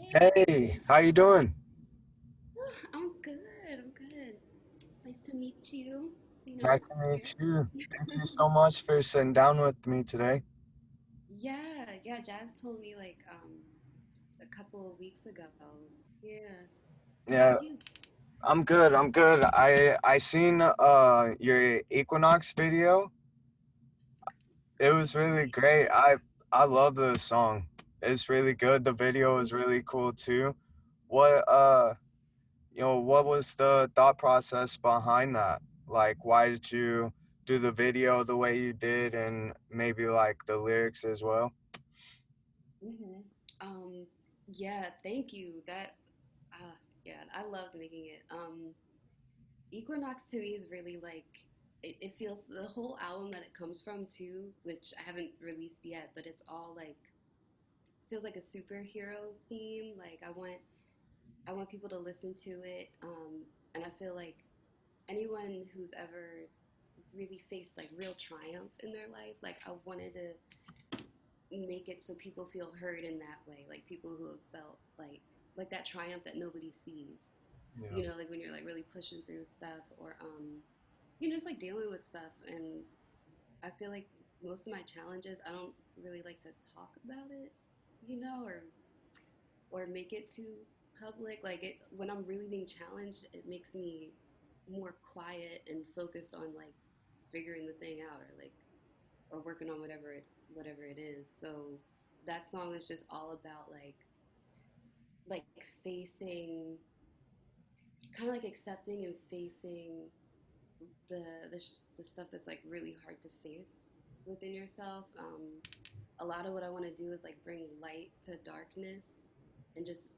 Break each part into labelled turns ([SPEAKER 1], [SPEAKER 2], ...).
[SPEAKER 1] Hey,
[SPEAKER 2] Hey, how you doing?
[SPEAKER 1] I'm good. I'm good. It's nice to meet you.
[SPEAKER 2] Nice to
[SPEAKER 1] Here.
[SPEAKER 2] meet you. Thank you so much for sitting down with me today.
[SPEAKER 1] Yeah. Jazz told me like a couple of weeks ago. Yeah. So how
[SPEAKER 2] Yeah,
[SPEAKER 1] are you?
[SPEAKER 2] I'm good. I'm good. I seen your Equinox video. It was really
[SPEAKER 1] Right.
[SPEAKER 2] great. I love the song. It's really good. The video is really cool too. What what was the thought process behind that? Like why did you do the video the way you did and maybe like the lyrics as well?
[SPEAKER 1] Mm-hmm. Um, yeah, thank you. Yeah, I loved making it. Equinox to me is really like it feels the whole album that it comes from too, which I haven't released yet, but it's all like feels like a superhero theme. Like I want people to listen to it, and I feel like anyone who's ever really faced like real triumph in their life, like I wanted to make it so people feel heard in that way, like people who have felt like that triumph that nobody sees.
[SPEAKER 2] Yeah.
[SPEAKER 1] Like when you're like really pushing through stuff, or just like dealing with stuff. And I feel like most of my challenges, I don't really like to talk about it, or make it too public. Like it when I'm really being challenged, it makes me more quiet and focused on like figuring the thing out, or working on whatever it is. So that song is just all about like facing, kind of like accepting and facing the stuff that's like really hard to face within yourself. A lot of what I want to do is like bring light to darkness, and just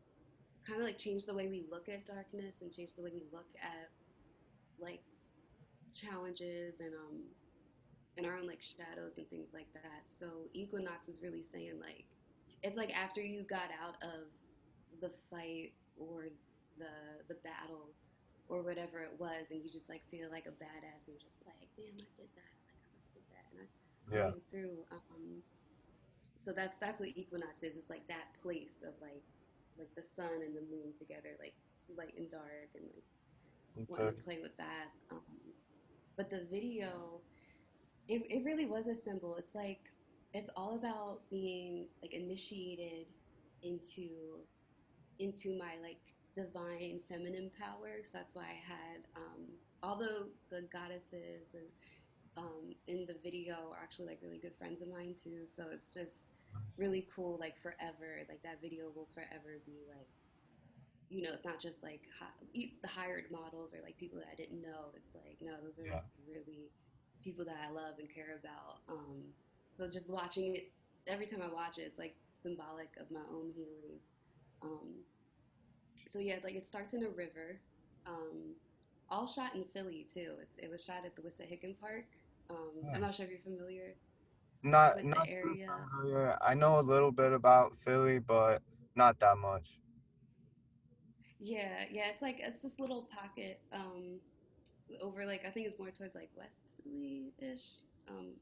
[SPEAKER 1] kind of like change the way we look at darkness and change the way we look at like challenges, and our own like shadows and things like that. So Equinox is really saying like it's like after you got out of the fight, or the battle, or whatever it was, and you just like feel like a badass, and you're just like, damn, I did that. Like I really did that, and I
[SPEAKER 2] Yeah.
[SPEAKER 1] made it through. So that's what Equinox is. It's like that place of like the sun and the moon together, like light and dark, and like wanting
[SPEAKER 2] Okay.
[SPEAKER 1] to play with that. But the video, it really was a symbol. It's like it's all about being like initiated into my like divine feminine power. So that's why I had all the goddesses and in the video are actually like really good friends of mine too. So it's just really cool. Like forever, like that video will forever be like, it's not just like the hired models or like people that I didn't know. It's like, no, those are
[SPEAKER 2] Yeah.
[SPEAKER 1] like really people that I love and care about. So just watching it, every time I watch it, it's like symbolic of my own healing. Um, so yeah, like it starts in a river, um, all shot in Philly too. It was shot at the Wissahickon Park. I'm not
[SPEAKER 2] Nice.
[SPEAKER 1] sure if you're familiar with the
[SPEAKER 2] Not too
[SPEAKER 1] area.
[SPEAKER 2] familiar. I know a little bit about Philly, but not that much.
[SPEAKER 1] Yeah, it's like it's this little pocket, over like I think it's more towards like West Philly ish,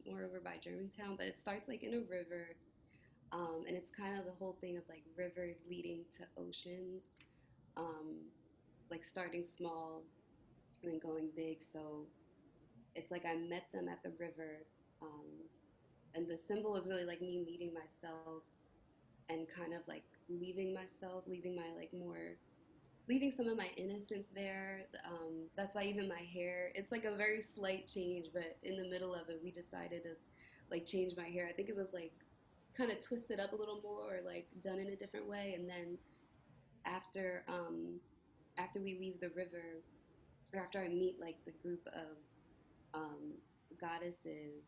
[SPEAKER 1] more over by Germantown. But it starts like in a river, and it's kind of the whole thing of like rivers leading to oceans, um, like starting small and then going big. So it's like I met them at the river, um, and the symbol was really like me meeting myself, and kind of like leaving myself, leaving my like more leaving some of my innocence there. That's why even my hair, it's like a very slight change, but in the middle of it, we decided to like change my hair. I think it was like kind of twisted up a little more, or like done in a different way. And then after after we leave the river, or after I meet like the group of um, goddesses,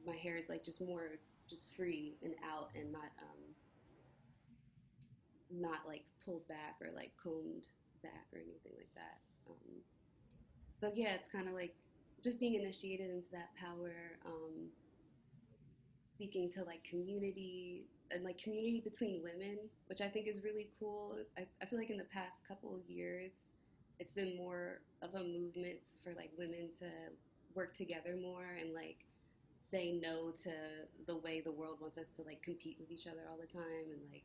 [SPEAKER 1] my hair is like just more just free and out, and not like pulled back or like combed back or anything like that. So yeah, it's kind of like just being initiated into that power, speaking to like community, and like community between women, which I think is really cool. I feel like in the past couple of years, it's been more of a movement for like women to work together more, and like say no to the way the world wants us to like compete with each other all the time, and like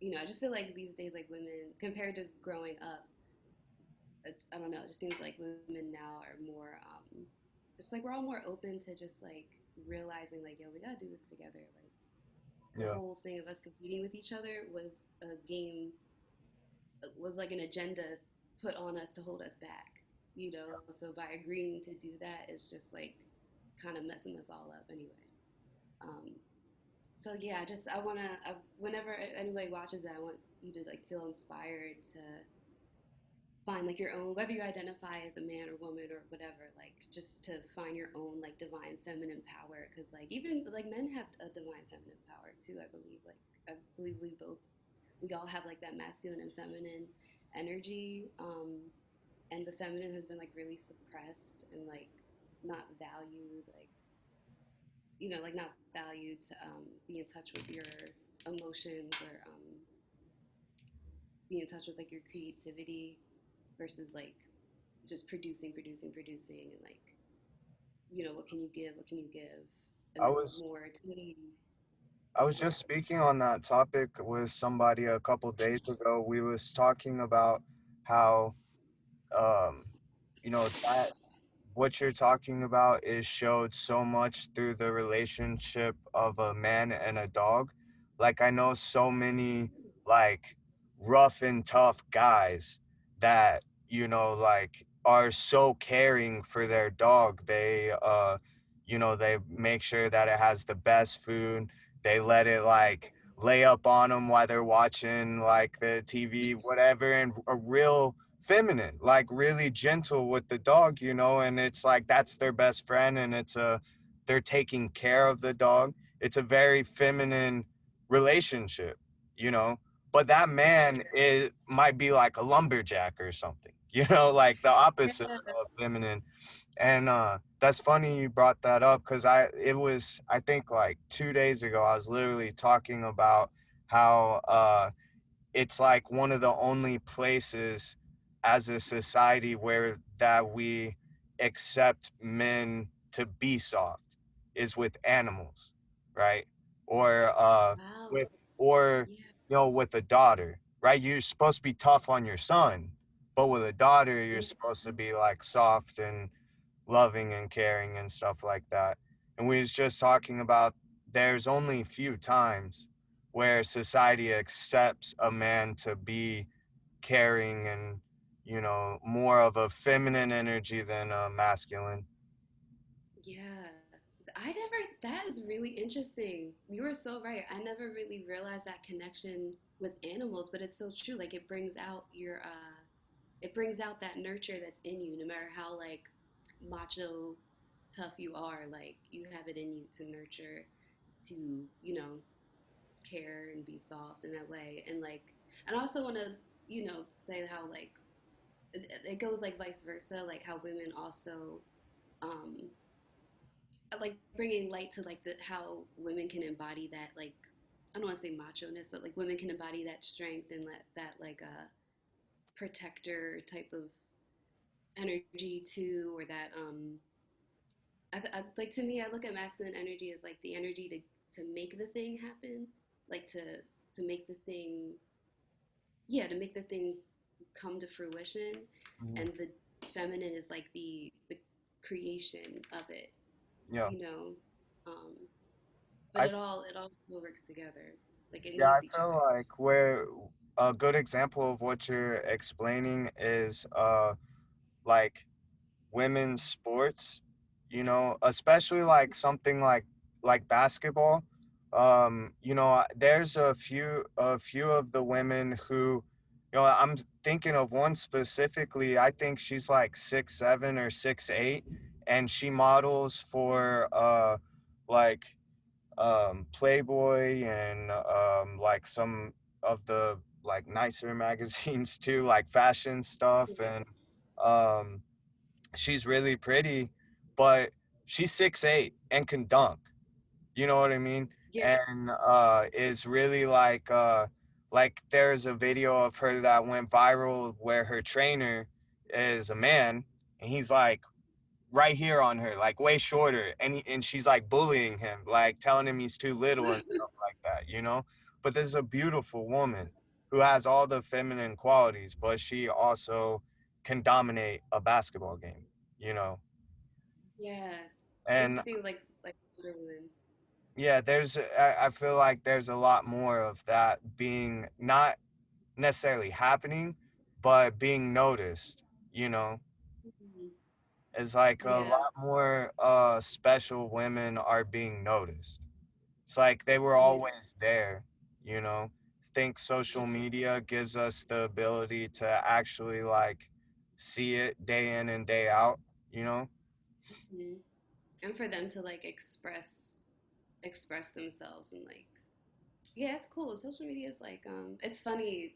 [SPEAKER 1] I just feel like these days, like women, compared to growing up, I don't know, it just seems like women now are more, it's like we're all more open to just like realizing, like, yo, we gotta do this together. Like, the
[SPEAKER 2] Yeah.
[SPEAKER 1] whole thing of us competing with each other was a game, was like an agenda put on us to hold us back. So by agreeing to do that, it's just like kind of messing us all up anyway. Um, so yeah, I want to, whenever anybody watches that, I want you to like feel inspired to find like your own, whether you identify as a man or woman or whatever, like just to find your own like divine feminine power. Because like even like men have a divine feminine power too, I believe. Like I believe we all have like that masculine and feminine energy. And the feminine has been like really suppressed and like not valued, like not valued to be in touch with your emotions or be in touch with like your creativity versus like just producing, and like what can you give? What can you give? And
[SPEAKER 2] I
[SPEAKER 1] it's
[SPEAKER 2] was
[SPEAKER 1] more to me.
[SPEAKER 2] I was just speaking on that topic with somebody a couple days ago. We was talking about how um that what you're talking about is showed so much through the relationship of a man and a dog. Like I know so many like rough and tough guys that like are so caring for their dog. They make sure that it has the best food. They let it like lay up on them while they're watching like the TV, whatever, and a real feminine, like really gentle with the dog, and it's like that's their best friend, and they're taking care of the dog. It's a very feminine relationship, you know. But that man it might be like a lumberjack or something, like the opposite
[SPEAKER 1] Yeah.
[SPEAKER 2] of feminine. And that's funny you brought that up because I think like 2 days ago I was literally talking about how it's like one of the only places as a society where that we accept men to be soft is with animals, right? Or
[SPEAKER 1] Wow.
[SPEAKER 2] with or
[SPEAKER 1] Yeah.
[SPEAKER 2] with a daughter, right? You're supposed to be tough on your son, but with a daughter you're supposed to
[SPEAKER 1] Mhm.
[SPEAKER 2] be like soft and loving and caring and stuff like that. And we was just talking about there's only few times where society accepts a man to be caring and more of a feminine energy than a masculine.
[SPEAKER 1] Yeah. That is really interesting. You are so right. I never really realized that connection with animals, but it's so true. Like it brings out that nurture that's in you, no matter how like macho tough you are, like you have it in you to nurture, to, care and be soft in that way. And I also want to, say how like it goes like vice versa, like how women also, um, like bringing light to like how women can embody that, like, I don't want to say macho ness, but like women can embody that strength and that like protector type of energy too, or that like to me, I look at masculine energy as like the energy to make the thing happen, like to make the thing, yeah, to make the thing come to fruition,
[SPEAKER 2] Mhm.
[SPEAKER 1] and the feminine is like the creation of it,
[SPEAKER 2] Yeah,
[SPEAKER 1] you know. Um, but
[SPEAKER 2] I
[SPEAKER 1] it all still works together. Like it
[SPEAKER 2] yeah, I
[SPEAKER 1] needs each
[SPEAKER 2] feel
[SPEAKER 1] other.
[SPEAKER 2] like where a good example of what you're explaining is like women's sports, especially like something like basketball. There's a few of the women who, I'm thinking of one specifically. I think she's like 6'7" or 6'8", and she models for like Playboy and like some of the like nicer magazines too, like fashion stuff. And um she's really pretty, but she's 6'8" and can dunk. You know what I mean?
[SPEAKER 1] Yeah,
[SPEAKER 2] And is really like there's a video of her that went viral where her trainer is a man and he's like right here on her, like way shorter, and she's like bullying him, like telling him he's too little and stuff like that. but this is a beautiful woman who has all the feminine qualities, but she also can dominate a basketball game, you know.
[SPEAKER 1] Yeah. Makes
[SPEAKER 2] And
[SPEAKER 1] you think like Wonder Woman.
[SPEAKER 2] yeah, I feel like there's a lot more of that being not necessarily happening, but being noticed, you know.
[SPEAKER 1] Mhm.
[SPEAKER 2] It's like a
[SPEAKER 1] Yeah.
[SPEAKER 2] lot more special women are being noticed. It's like they were
[SPEAKER 1] Yeah.
[SPEAKER 2] always there, you know. Think social media gives us the ability to actually like see it day in and day out, you know?
[SPEAKER 1] Mhm. And for them to like express themselves and like yeah, it's cool. Social media is like it's funny.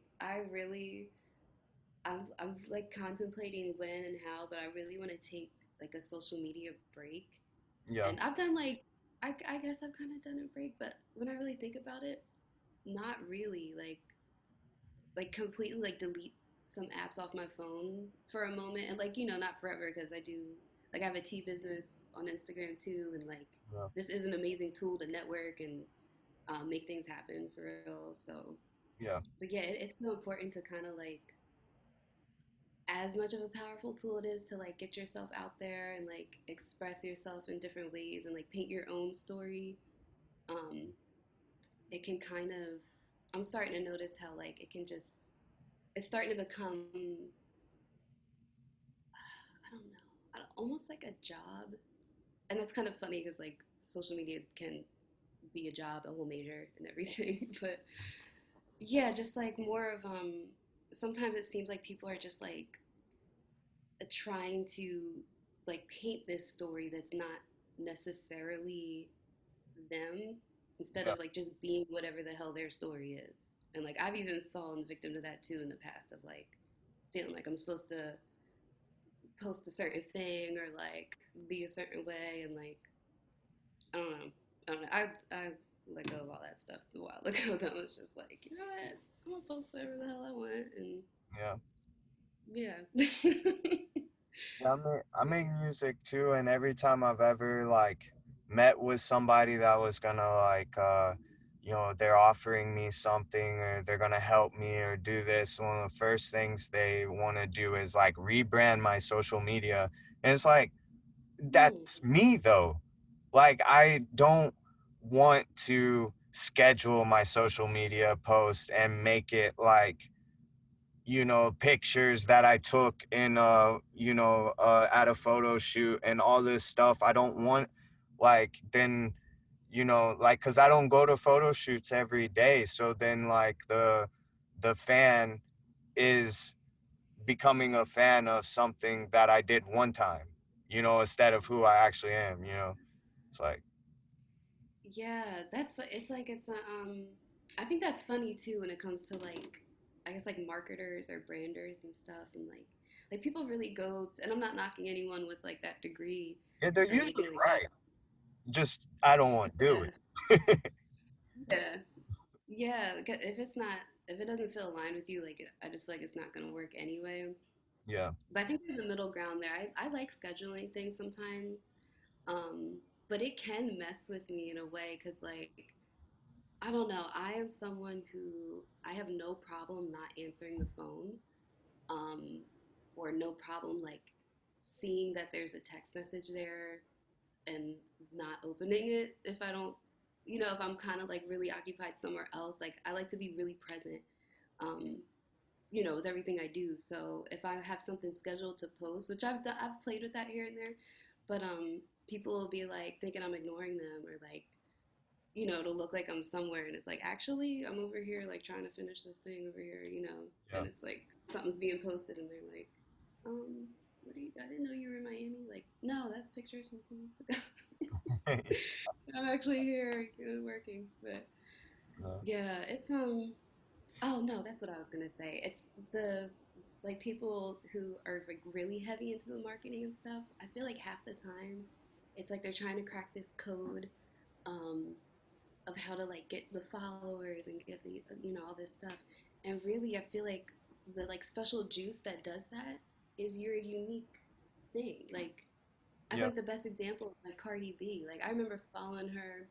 [SPEAKER 1] I'm like contemplating when and how, but I really want to take like a social media break.
[SPEAKER 2] Yeah,
[SPEAKER 1] And I've done like I guess I've kind of done a break, but when I really think about it, not really. Like completely like delete some apps off my phone for a moment, and like not forever because I do like I have a tea business on Instagram too, and like
[SPEAKER 2] yeah,
[SPEAKER 1] this is an amazing tool to network and make things happen for real. So,
[SPEAKER 2] yeah,
[SPEAKER 1] but yeah, it's so important to kind of like as much of a powerful tool it is to like get yourself out there and like express yourself in different ways and like paint your own story. Um, it can kind of I'm starting to notice how like it can just it's starting to become I don't know almost like a job, and that's kind of funny because like social media can be a job, a whole major, and everything. But yeah, just like more of sometimes it seems like people are just like trying to like paint this story that's not necessarily them instead
[SPEAKER 2] yeah,
[SPEAKER 1] of like just being whatever the hell their story is. And like I've even fallen victim to that too in the past of like feeling like I'm supposed to post a certain thing or like be a certain way and like I don't know. I don't know. I let go of all that stuff a while ago. That was just like, you know what? I'm gonna post whatever the hell I want, and
[SPEAKER 2] yeah.
[SPEAKER 1] yeah.
[SPEAKER 2] Yeah, I make music too, and every time I've ever like met with somebody that was gonna like you know, they're offering me something or they're gonna help me or do this, one of the first things they wanna do is like rebrand my social media. And it's like
[SPEAKER 1] Hmm.
[SPEAKER 2] that's me though. Like I don't want to schedule my social media post and make it like, you know, pictures that I took in you know, at a photo shoot and all this stuff. I don't want like then, you know, like cuz I don't go to photo shoots every day, so then like the fan is becoming a fan of something that I did one time, you know, instead of who I actually am, you know. It's like,
[SPEAKER 1] Yeah, that's what it's like. It's a I think that's funny too when it comes to like I guess like marketers or branders and stuff, and like people really go and I'm not knocking anyone with like that degree
[SPEAKER 2] yeah, they're
[SPEAKER 1] or
[SPEAKER 2] usually
[SPEAKER 1] anything like that.
[SPEAKER 2] right. Just I don't want to do
[SPEAKER 1] Yeah,
[SPEAKER 2] it.
[SPEAKER 1] yeah, yeah. If it's not if it doesn't feel aligned with you, like I just feel like it's not gonna work anyway.
[SPEAKER 2] Yeah,
[SPEAKER 1] But I think there's a middle ground there. I like scheduling things sometimes, um, but it can mess with me in a way because like I don't know. I am someone who I have no problem not answering the phone, um, or no problem like seeing that there's a text message there and not opening it if I don't, if I'm kind of like really occupied somewhere else. Like I like to be really present, um, with everything I do. So if I have something scheduled to post, which I've played with that here and there, but people will be like thinking I'm ignoring them or like it'll look like I'm somewhere and it's like, actually, I'm over here, like trying to finish this thing over here,
[SPEAKER 2] yeah.
[SPEAKER 1] and it's like something's being posted and they're like, I didn't know you were in Miami. Like, no, that's pictures from 2 weeks ago. I'm actually here working. But
[SPEAKER 2] Yeah,
[SPEAKER 1] yeah, oh no, that's what I was gonna say. It's the like people who are like really heavy into the marketing and stuff. I feel like half the time it's like they're trying to crack this code. Um, of how to like get the followers and get the all this stuff, and really I feel like the like special juice that does that is your unique thing. Like I feel
[SPEAKER 2] yeah,
[SPEAKER 1] like the best example is like Cardi B. Like I remember following her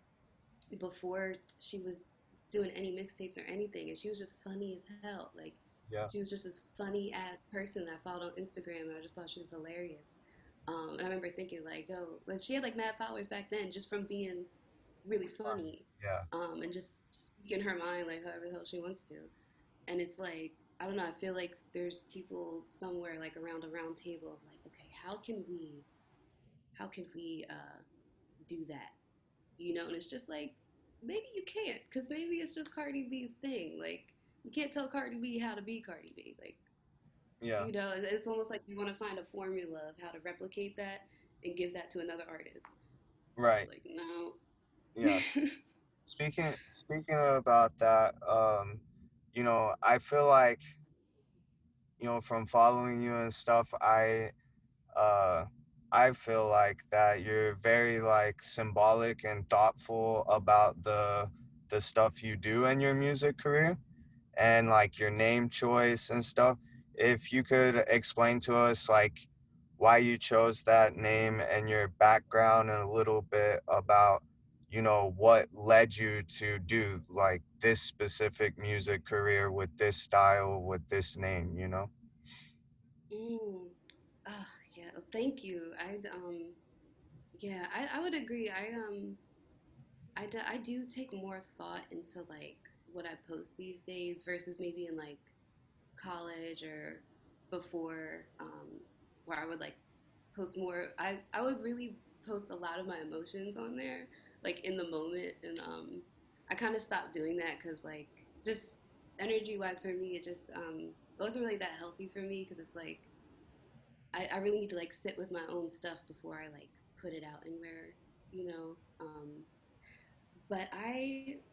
[SPEAKER 1] before she was doing any mixtapes or anything, and she was just funny as hell. Like
[SPEAKER 2] Yeah.
[SPEAKER 1] she was just this funny ass person that I followed on Instagram, and I just thought she was hilarious. And I remember thinking like, yo, like she had like mad followers back then just from being really
[SPEAKER 2] Funny.
[SPEAKER 1] funny,
[SPEAKER 2] Yeah.
[SPEAKER 1] and just speaking her mind like however the hell she wants to. And it's like I don't know. I feel like there's people somewhere like around a round table of like, okay, how can we do that? You know, and it's just like maybe you can't because maybe it's just Cardi B's thing. Like you can't tell Cardi B how to be Cardi B. Like
[SPEAKER 2] Yeah.
[SPEAKER 1] you know, it's almost like you want to find a formula of how to replicate that and give that to another artist. It's
[SPEAKER 2] Right.
[SPEAKER 1] like no.
[SPEAKER 2] Yeah. Speaking about that, I feel like, from following you and stuff, uh I feel like that you're very like symbolic and thoughtful about the stuff you do in your music career, and like your name choice and stuff. If you could explain to us like why you chose that name and your background, and a little bit about, what led you to do like this specific music career with this style with this name.
[SPEAKER 1] Mm. Oh, yeah. Thank you. Yeah, I would agree. I do take more thought into like what I post these days versus maybe in like college or before, where I would like post more. I would really post a lot of my emotions on there, like in the moment, and I kind of stopped doing that because like just energy wise for me, it wasn't really that healthy for me because it's like I really need to like sit with my own stuff before I like put it out anywhere, you know. But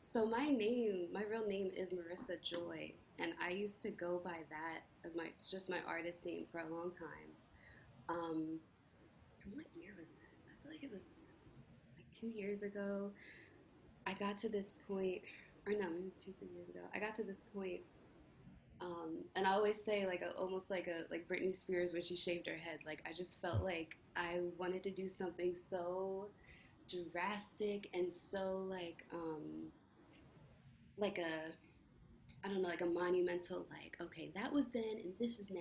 [SPEAKER 1] so my real name is Marissa Joy, and I used to go by that as my just my artist name for a long time. Um, and what year was that? I feel like it was like 2 years ago. I got to this point, or no, maybe 2, 3 years ago. I got to this point, and I always say like almost like Britney Spears when she shaved her head. Like I just felt like I wanted to do something so drastic and so like a I don't know, like a monumental, like, okay, that was then and this is now.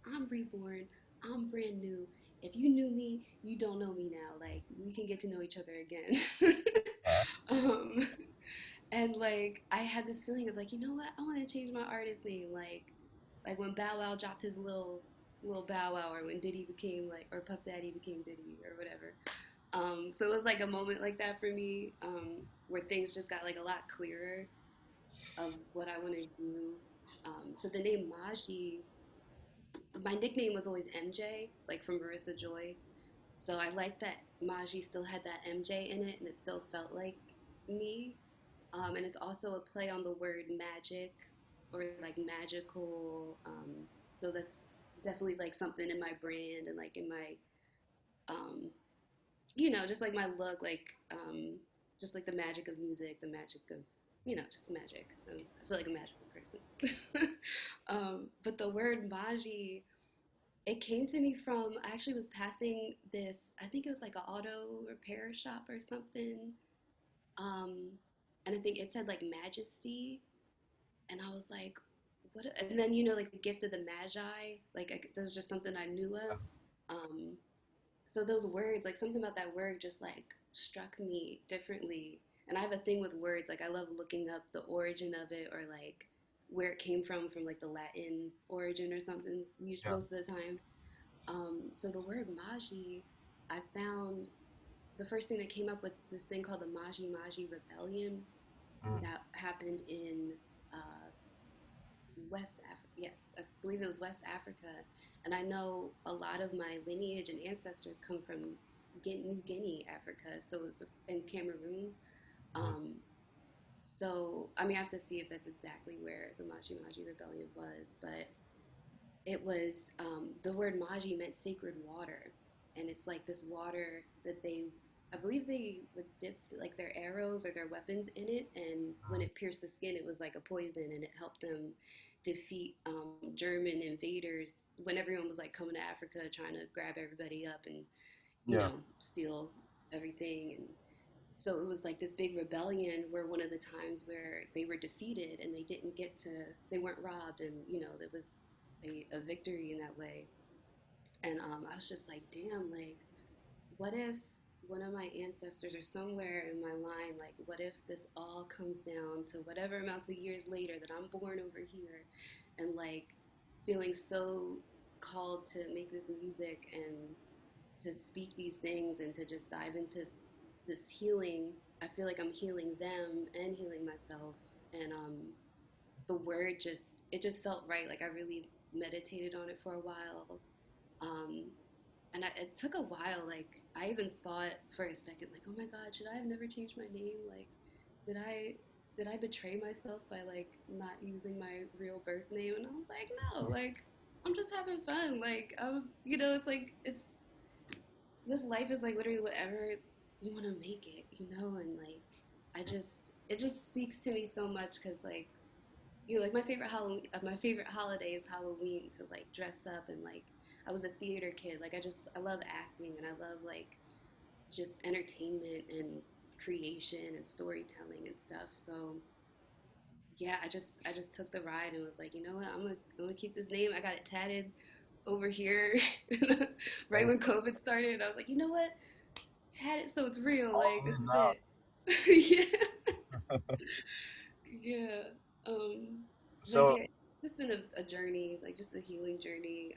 [SPEAKER 1] I'm reborn. I'm brand new. If you knew me, you don't know me now. Like, we can get to know each other again.
[SPEAKER 2] Yeah.
[SPEAKER 1] um, and like, I had this feeling of like, you know what? I want to change my artist name. Like when Bow Wow dropped his little Bow Wow, or when Diddy became like, or Puff Daddy became Diddy, or whatever. So it was like a moment like that for me, where things just got like a lot clearer of what I want to do. So the name Majii, my nickname was always MJ, like from Marissa Joy. So I liked that Majii still had that MJ in it, and it still felt like me. And it's also a play on the word magic or like magical. So that's definitely like something in my brand and like in my, um, just like my look, just like the magic of music, the magic of, just the magic. I feel like a magical person. But the word Majii, it came to me from, I actually was passing this, I think it was like an auto repair shop or something. Um, and I think it said like Majesty. And I was like, what? And then, like the gift of the Magi, like that was just something I knew of. Um, so those words, like something about that word just like struck me differently. And I have a thing with words, like I love looking up the origin of it or like where it came from like the Latin origin or something
[SPEAKER 2] Yeah.
[SPEAKER 1] most of the time. So the word Majii, I found the first thing that came up with this thing called the Majii Rebellion
[SPEAKER 2] Mm.
[SPEAKER 1] that happened in uh, West Africa. Yes, I believe it was West Africa. And I know a lot of my lineage and ancestors come from New Guinea, Africa. So it's in Cameroon.
[SPEAKER 2] Mm.
[SPEAKER 1] Um, so, I mean, I have to see if that's exactly where the Majii Rebellion was, but it was the word Majii meant sacred water, and it's like this water that I believe they would dip like their arrows or their weapons in it, and when
[SPEAKER 2] Mm.
[SPEAKER 1] it pierced the skin, it was like a poison, and it helped them defeat German invaders when everyone was like coming to Africa trying to grab everybody up and
[SPEAKER 2] Yeah.
[SPEAKER 1] steal everything. So it was like this big rebellion where one of the times where they were defeated and they didn't get to, they weren't robbed, and there was a victory in that way. And I was just like, damn, like, what if one of my ancestors or somewhere in my line, like, what if this all comes down to whatever amounts of years later that I'm born over here and like feeling so called to make this music and to speak these things and to just dive into this healing. I feel like I'm healing them and healing myself. And the word just, it just felt right. Like I really meditated on it for a while. Um, and it took a while. Like I even thought for a second, like, oh my God, should I have never changed my name? Like, did I did I betray myself by like not using my real birth name? And I was like, no, like I'm just having fun. Like it's like it's this life is like literally whatever you want to make it, and like it just speaks to me so much because like like my favorite holiday is Halloween to like dress up and like I was a theater kid. Like I love acting and I love like just entertainment and creation and storytelling and stuff. So yeah, I just took the ride and was like, you know what, I'm gonna keep this name. I got it tatted over here right when COVID started. I was like, you know what, tat it so it's real. Like this is it. Yeah, yeah. But
[SPEAKER 2] So
[SPEAKER 1] yeah, it's just been a journey, like just a healing journey.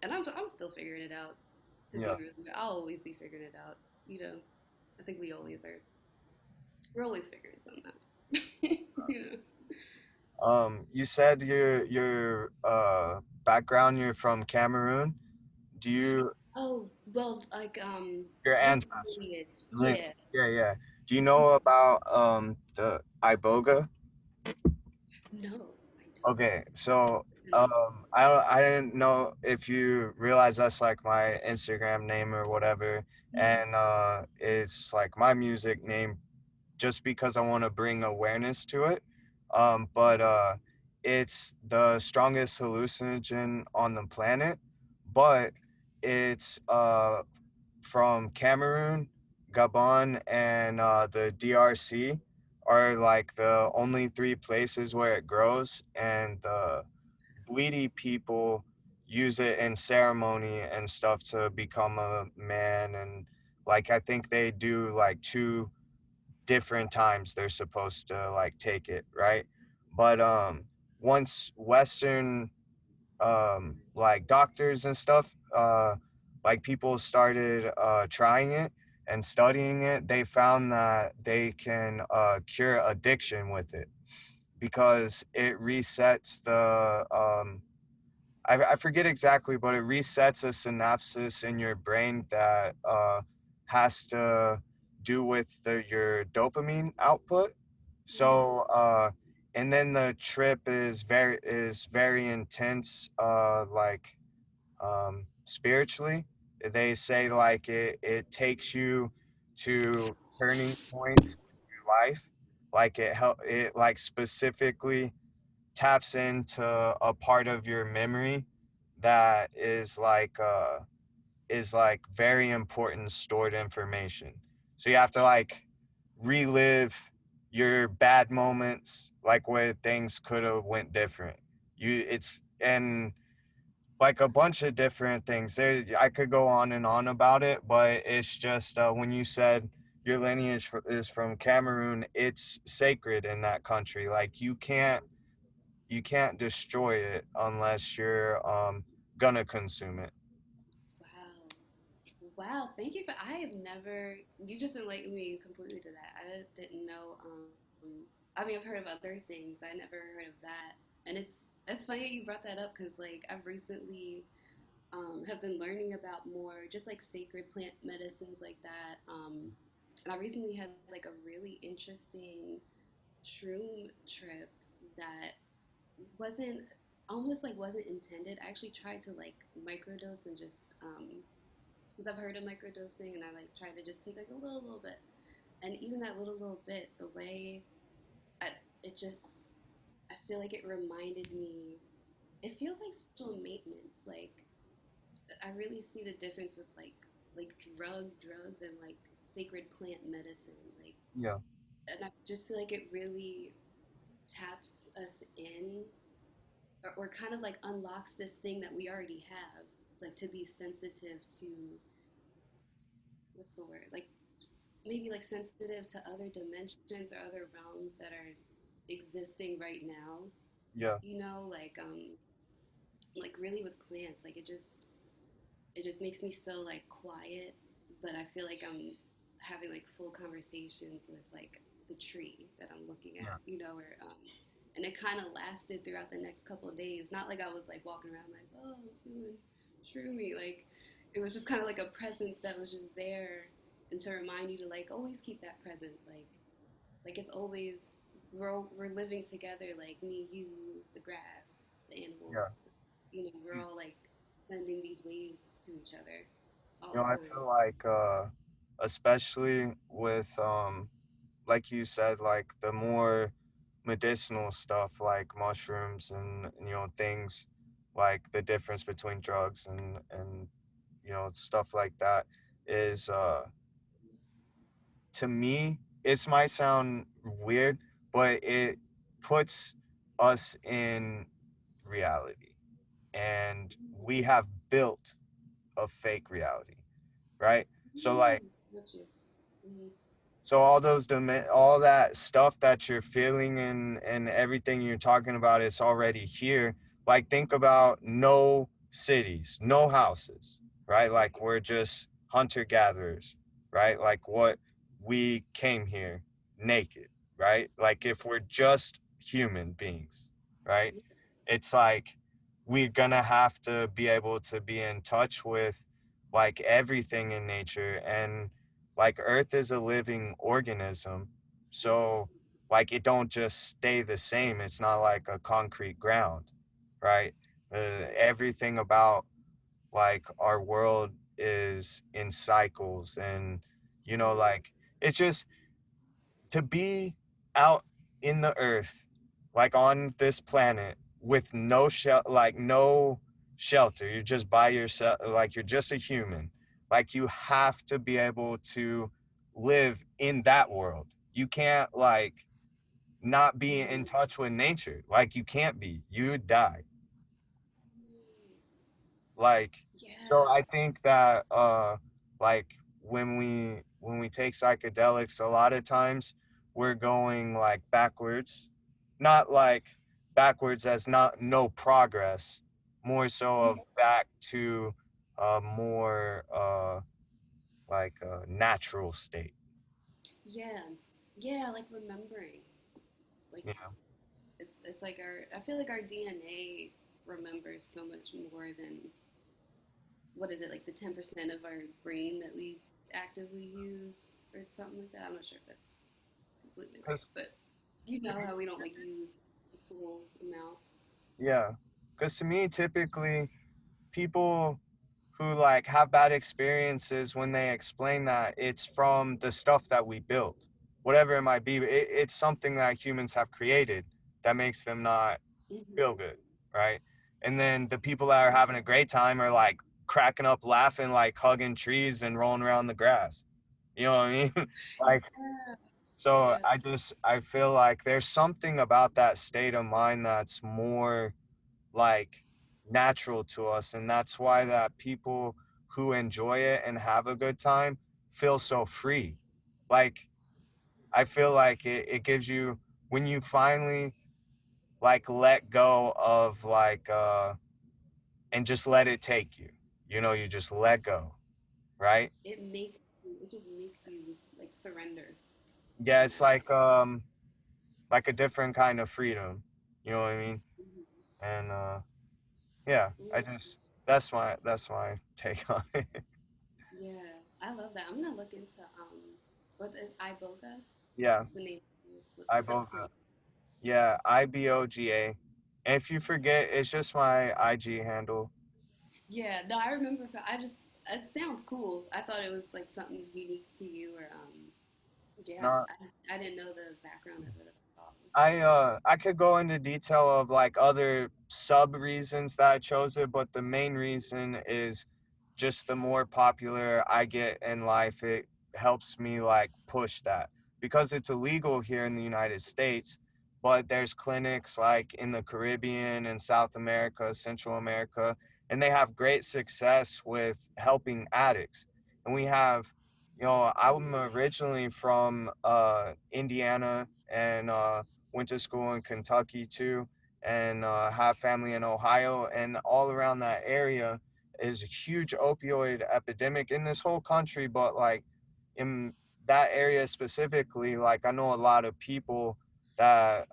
[SPEAKER 1] And I'm still figuring it out. To be
[SPEAKER 2] yeah.
[SPEAKER 1] real, I'll always be figuring it out. I think we always are. We're always figuring something out. you know.
[SPEAKER 2] You said your background, you're from Cameroon. Do you
[SPEAKER 1] Oh well, like
[SPEAKER 2] your
[SPEAKER 1] just
[SPEAKER 2] ancestors?
[SPEAKER 1] lineage.
[SPEAKER 2] Right.
[SPEAKER 1] Yeah.
[SPEAKER 2] Yeah, yeah. Do you know about the iboga?
[SPEAKER 1] No, I
[SPEAKER 2] Okay, so
[SPEAKER 1] don't.
[SPEAKER 2] I didn't know if you realize that's like my Instagram name or whatever,
[SPEAKER 1] Mm-hmm.
[SPEAKER 2] and it's like my music name just because I want to bring awareness to it. But it's the strongest hallucinogen on the planet, but it's from Cameroon, Gabon, and the DRC are like the only three places where it grows, and the Bleedy people use it in ceremony and stuff to become a man, and like I think they do like two different times they're supposed to like take it, right? But once Western like doctors and stuff, like people started trying it and studying it, they found that they can cure addiction with it because it resets the I forget exactly, but it resets a synapses in your brain that has to do with your dopamine output.
[SPEAKER 1] Mm-hmm.
[SPEAKER 2] So, and then the trip is very intense, like spiritually. They say like it takes you to turning points in your life, like it like specifically taps into a part of your memory that is like very important stored information. So you have to like relive your bad moments, like where things could have went different. It's and like a bunch of different things. There, I could go on and on about it, but it's just when you said your lineage is from Cameroon, it's sacred in that country. Like you can't destroy it unless you're gonna consume it.
[SPEAKER 1] Wow. Wow, thank you for. I have never. You just enlightened me completely to that. Didn't know. I mean, I've heard of other things, but I never heard of that. And it's funny that you brought that up because like I've recently have been learning about more just like sacred plant medicines like that. And I recently had like a really interesting shroom trip that wasn't almost like wasn't intended. I actually tried to like microdose and just because I've heard of microdosing and I like try to just take like a little bit, and even that little bit, the way I, it just I feel like it reminded me. It feels like spiritual maintenance. Like I really see the difference with like drugs and like sacred plant medicine. Like,
[SPEAKER 2] Yeah.
[SPEAKER 1] and I just feel like it really taps us in, or kind of like unlocks this thing that we already have, like to be sensitive to, what's the word? Like maybe like sensitive to other dimensions or other realms that are existing right now.
[SPEAKER 2] Yeah.
[SPEAKER 1] You know, like really with plants, like it just makes me so like quiet, but I feel like I'm having like full conversations with like the tree that I'm looking
[SPEAKER 2] Yeah.
[SPEAKER 1] at, you know, or and it kind of lasted throughout the next couple of days. Not like I was like walking around like, oh, I'm feeling shroomy. Like it was just kind of like a presence that was just there, and to remind you to like always keep that presence, like it's always we're living together, like me, you, the grass, the animal,
[SPEAKER 2] Yeah.
[SPEAKER 1] you know, we're all like sending these waves to each other all
[SPEAKER 2] You know,
[SPEAKER 1] the
[SPEAKER 2] I
[SPEAKER 1] time.
[SPEAKER 2] feel like especially with like you said, like the more medicinal stuff like mushrooms and you know things like the difference between drugs and you know stuff like that is to me it might sound weird, but it puts us in reality, and we have built a fake reality, right? So like
[SPEAKER 1] What's you? Mm-hmm.
[SPEAKER 2] so all those all that stuff that you're feeling and everything you're talking about is already here. Like think about no cities, no houses, right? Like we're just hunter gatherers, right? Like what we came here naked, right? Like if we're just human beings, right? It's like we're gonna have to be able to be in touch with like everything in nature, and like earth is a living organism, so like it don't just stay the same. It's not like a concrete ground, right? Everything about like our world is in cycles, and you know like it's just to be out in the earth, like on this planet with no like no shelter. You're just by yourself, like you're just a human. Like you have to be able to live in that world. You can't like not be in touch with nature. Like you can't be. You would die. Like so
[SPEAKER 1] Yeah.
[SPEAKER 2] I think that like when we take psychedelics, a lot of times we're going like backwards, not like backwards as not no progress, more so of back to a more like a natural state.
[SPEAKER 1] Yeah. Yeah, like remembering. Like
[SPEAKER 2] Yeah,
[SPEAKER 1] it's like our I feel like our DNA remembers so much more than, what is it, like the 10% of our brain that we actively use or something like that. I'm not sure if that's completely right,
[SPEAKER 2] because
[SPEAKER 1] but you
[SPEAKER 2] to
[SPEAKER 1] know
[SPEAKER 2] me,
[SPEAKER 1] how we don't like use the full amount.
[SPEAKER 2] yeah, because to me typically people who like have bad experiences, when they explain that it's from the stuff that we built, whatever it might be, it's something that humans have created that makes them not feel
[SPEAKER 1] Mm-hmm.
[SPEAKER 2] good, right? And then the people that are having a great time are like cracking up laughing, like hugging trees and rolling around the grass, you know what I mean? Like
[SPEAKER 1] Yeah.
[SPEAKER 2] so
[SPEAKER 1] Yeah.
[SPEAKER 2] I feel like there's something about that state of mind that's more like natural to us, and that's why that people who enjoy it and have a good time feel so free. Like I feel like it gives you, when you finally like let go of like and just let it take you, you know, you just let go, right?
[SPEAKER 1] It just makes you like surrender,
[SPEAKER 2] Yeah,
[SPEAKER 1] you
[SPEAKER 2] it's
[SPEAKER 1] know.
[SPEAKER 2] like a different kind of freedom, you know what I mean?
[SPEAKER 1] Mm-hmm.
[SPEAKER 2] And yeah, I
[SPEAKER 1] Mm.
[SPEAKER 2] just that's my take on it.
[SPEAKER 1] Yeah, I love that. I'm gonna look into what is iboga?
[SPEAKER 2] Yeah,
[SPEAKER 1] What's the name?
[SPEAKER 2] I
[SPEAKER 1] It's a
[SPEAKER 2] both.
[SPEAKER 1] plant.
[SPEAKER 2] Yeah, IBOGA. And if you forget, it's just my IG handle.
[SPEAKER 1] Yeah, no, I remember. I just it sounds cool. I thought it was like something unique to you, or yeah,
[SPEAKER 2] No,
[SPEAKER 1] I didn't know the background of it at all. It's
[SPEAKER 2] I could go into detail of like other sub reasons that I chose it, but the main reason is just the more popular I get in life, helps me like push that because it's illegal here in the United States, but there's clinics like in the Caribbean and South America, Central America, and they have great success with helping addicts. And we have, I'm originally from Indiana and went to school in Kentucky too, and have family in Ohio, and all around that area is a huge opioid epidemic in this whole country, but like in that area specifically, like I know a lot of people that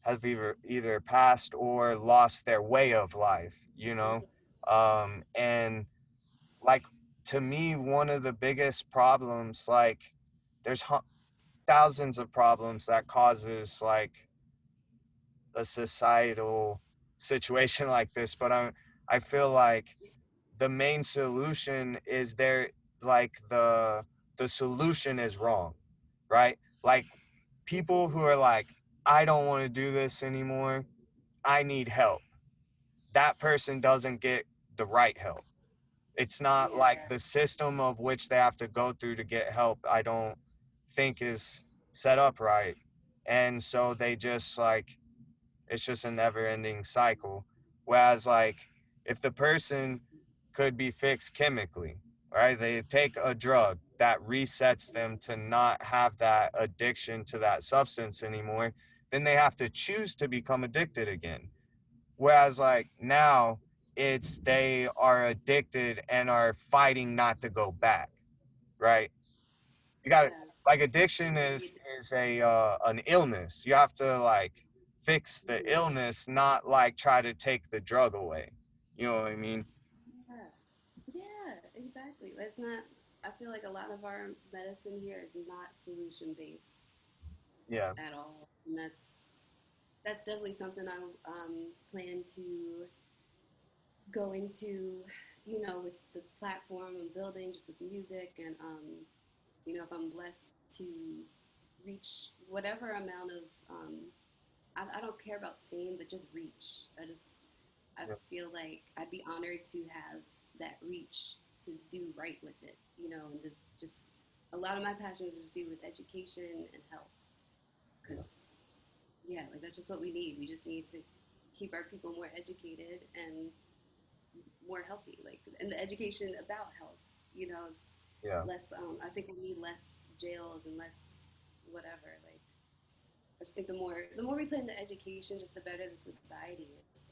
[SPEAKER 2] have either passed or lost their way of life, and like to me, one of the biggest problems, like there's thousands of problems that causes like a societal situation like this, but I feel like the main solution is there, like the solution is wrong, right? Like people who are like, I don't want to do this anymore, I need help, that person doesn't get the right help. It's not like
[SPEAKER 1] Yeah.
[SPEAKER 2] the system of which they have to go through to get help, I don't think is set up right. And so they just like, it's just a never ending cycle. Whereas, like, if the person could be fixed chemically, right? They take a drug that resets them to not have that addiction to that substance anymore, then they have to choose to become addicted again. Whereas, like, now it's they are addicted and are fighting not to go back, right? You got to,
[SPEAKER 1] Yeah.
[SPEAKER 2] like,
[SPEAKER 1] You
[SPEAKER 2] addiction is
[SPEAKER 1] need.
[SPEAKER 2] is a an illness. You have to like fix the
[SPEAKER 1] Mhm.
[SPEAKER 2] illness, not like try to take the drug away. You know what I mean?
[SPEAKER 1] Yeah. Yeah, exactly. Let's not. I feel like a lot of our medicine here is not solution based
[SPEAKER 2] Yeah.
[SPEAKER 1] at all, and that's definitely something I plan to go into. With the platform I'm building, just with music, and if I'm blessed to reach whatever amount of, I don't care about fame, but just reach. I
[SPEAKER 2] Yeah.
[SPEAKER 1] feel like I'd be honored to have that reach to do right with it, and to just a lot of my passions just do with education and health,
[SPEAKER 2] Yeah.
[SPEAKER 1] because yeah, like that's just what we need. We just need to keep our people more educated and more healthy, like, and the education about health, is
[SPEAKER 2] Yeah.
[SPEAKER 1] less. I think we need less jails and less whatever. Like, I just think the more we put into education, just the better the society is.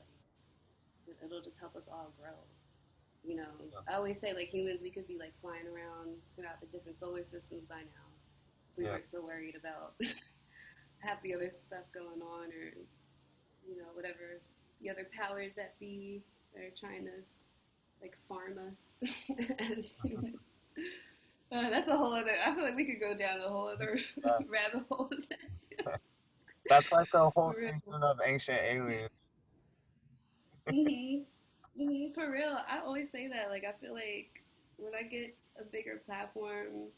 [SPEAKER 1] Like, it'll just help us all grow. You know, I always say, like, humans, we could be like flying around throughout the different solar systems by now if we
[SPEAKER 2] Yeah.
[SPEAKER 1] weren't so worried about half the other stuff going on, or whatever the other powers that be that are trying to like farm us as humans. That's a whole other. I feel like we could go down a whole other
[SPEAKER 2] Uh,
[SPEAKER 1] rabbit hole of that.
[SPEAKER 2] that's like the whole
[SPEAKER 1] For real.
[SPEAKER 2] season of Ancient Aliens.
[SPEAKER 1] Mhm. Mhm. For real. I always say that. Like, I feel like when I get a bigger platform, I'm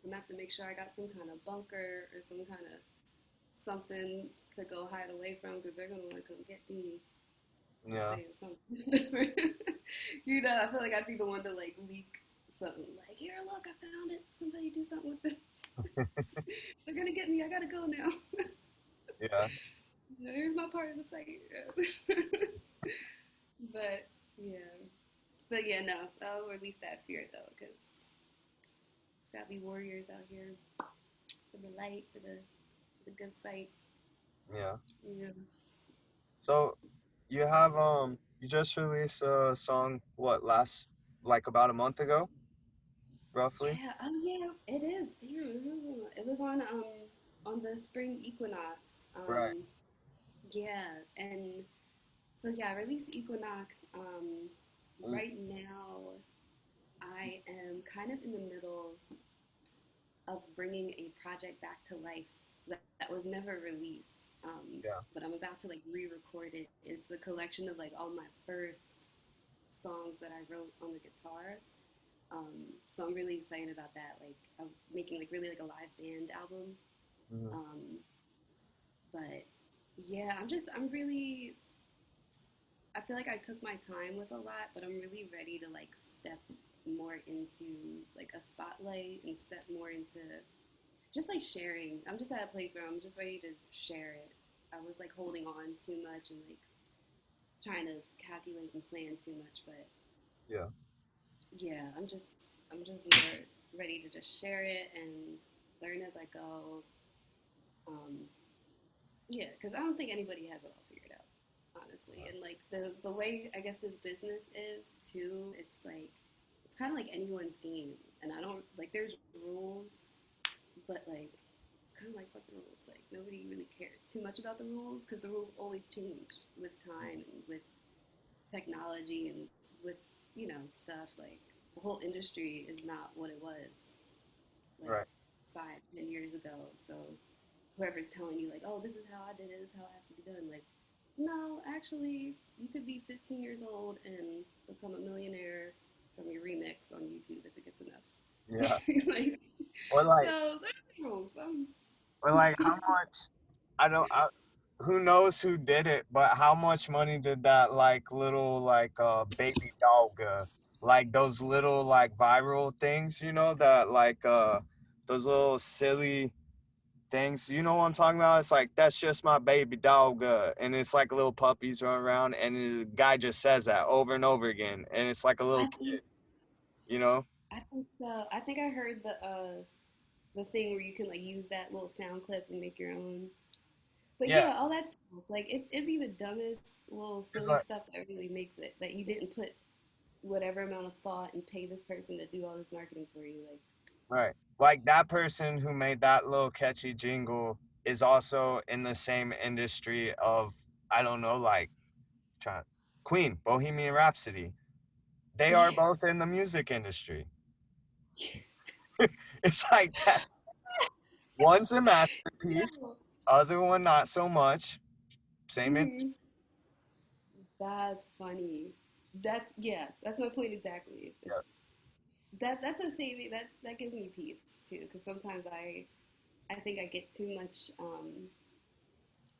[SPEAKER 1] gonna have to make sure I got some kind of bunker or some kind of something to go hide away from, because they're gonna want to come get me for
[SPEAKER 2] Yeah.
[SPEAKER 1] saying something. I feel like I'd be the one to like leak something. Like, here, look, I found it. Somebody do something with this. They're gonna get me. I gotta go now.
[SPEAKER 2] Yeah.
[SPEAKER 1] Here's my part of the fight. But yeah, no, I'll release that fear though, because there's gotta be warriors out here for the light, for the good fight.
[SPEAKER 2] Yeah.
[SPEAKER 1] Yeah.
[SPEAKER 2] So you just released a song, what, last, like about a month ago, roughly?
[SPEAKER 1] Yeah. Oh yeah, it is. Damn. It was on the spring equinox.
[SPEAKER 2] Right.
[SPEAKER 1] Yeah, and so yeah, I released Equinox.
[SPEAKER 2] Mm.
[SPEAKER 1] Right now, I am kind of in the middle of bringing a project back to life that was never released.
[SPEAKER 2] Yeah.
[SPEAKER 1] But I'm about to like re-record it. It's a collection of like all my first songs that I wrote on the guitar. So I'm really excited about that. Like, I'm making like really like a live band album.
[SPEAKER 2] Mhm.
[SPEAKER 1] Um, but yeah, I'm really, I feel like I took my time with a lot, but I'm really ready to like step. more into like a spotlight and step more into just like sharing. I'm just at a place where I'm just ready to share it. I was like holding on too much and like trying to calculate and plan too much, but
[SPEAKER 2] Yeah.
[SPEAKER 1] yeah, I'm just more ready to just share it and learn as I go. Um, yeah, because I don't think anybody has it all figured out, honestly. And like the way I guess this business is too, it's kind of like anyone's game. And I don't like there's rules, but like it's kind of like fuck the rules. Like nobody really cares too much about the rules because the rules always change with time and with technology and with stuff like the whole industry is not what it was like
[SPEAKER 2] Right.
[SPEAKER 1] 5, 10 years ago. So whoever's telling you like, oh, this is how I did it, this is how it has to be done, like, no, actually, you could be 15 years old and become a millionaire from your remix on YouTube if it gets
[SPEAKER 2] Yeah.
[SPEAKER 1] enough. Like,
[SPEAKER 2] Or like,
[SPEAKER 1] so there's rules.
[SPEAKER 2] or like, how much? I don't. Who knows who did it? But how much money did that like little like baby dog, like those little like viral things? You know that like those little silly things. You know what I'm talking about? It's like that's just my baby dog, and it's like little puppies run around, and the guy just says that over and over again, and it's like a little
[SPEAKER 1] I
[SPEAKER 2] kid.
[SPEAKER 1] think
[SPEAKER 2] You know?
[SPEAKER 1] I think so. I think I heard the thing where you can like use that little sound clip and make your own. But
[SPEAKER 2] Yeah.
[SPEAKER 1] yeah, all that stuff. Like it'd be the dumbest little
[SPEAKER 2] It's
[SPEAKER 1] silly
[SPEAKER 2] like
[SPEAKER 1] stuff that really makes it that you didn't put whatever amount of thought and pay this person to do all this marketing for you. Like,
[SPEAKER 2] right. Like that person who made that little catchy jingle is also in the same industry of I don't know, like trying Queen, Bohemian Rhapsody. They are both in the music industry. It's like that. One's a masterpiece,
[SPEAKER 1] yo,
[SPEAKER 2] other one not so much. Same in
[SPEAKER 1] hmm that's funny. That's yeah, that's my point exactly.
[SPEAKER 2] yeah,
[SPEAKER 1] That's a saving that gives me peace too, because sometimes I think I get too much.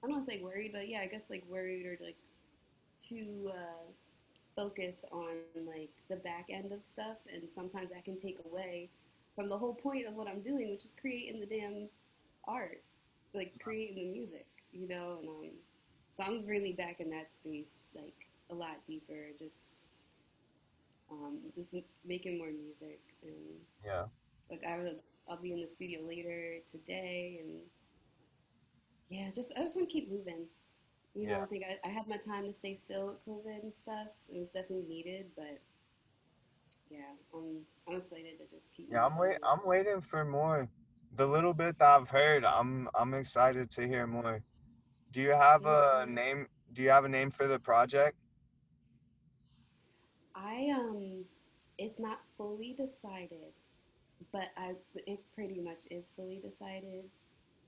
[SPEAKER 1] I don't want to say worried, but yeah, I guess like worried or like too focused on like the back end of stuff, and sometimes that can take away from the whole point of what I'm doing, which is creating the damn art, like creating the music, And so I'm really back in that space, like a lot deeper, just making more music, and
[SPEAKER 2] yeah,
[SPEAKER 1] like I'll be in the studio later today, and yeah, I just want to keep moving.
[SPEAKER 2] yeah.
[SPEAKER 1] I think I had my time to stay still with COVID and stuff. It was definitely needed, but yeah, I'm excited to just keep
[SPEAKER 2] Yeah,
[SPEAKER 1] moving.
[SPEAKER 2] I'm waiting for more. The little bit that I've heard, I'm excited to hear more. Do you have
[SPEAKER 1] Thank
[SPEAKER 2] a
[SPEAKER 1] you.
[SPEAKER 2] name? Do you have a name for the project?
[SPEAKER 1] I it's not fully decided, but it pretty much is fully decided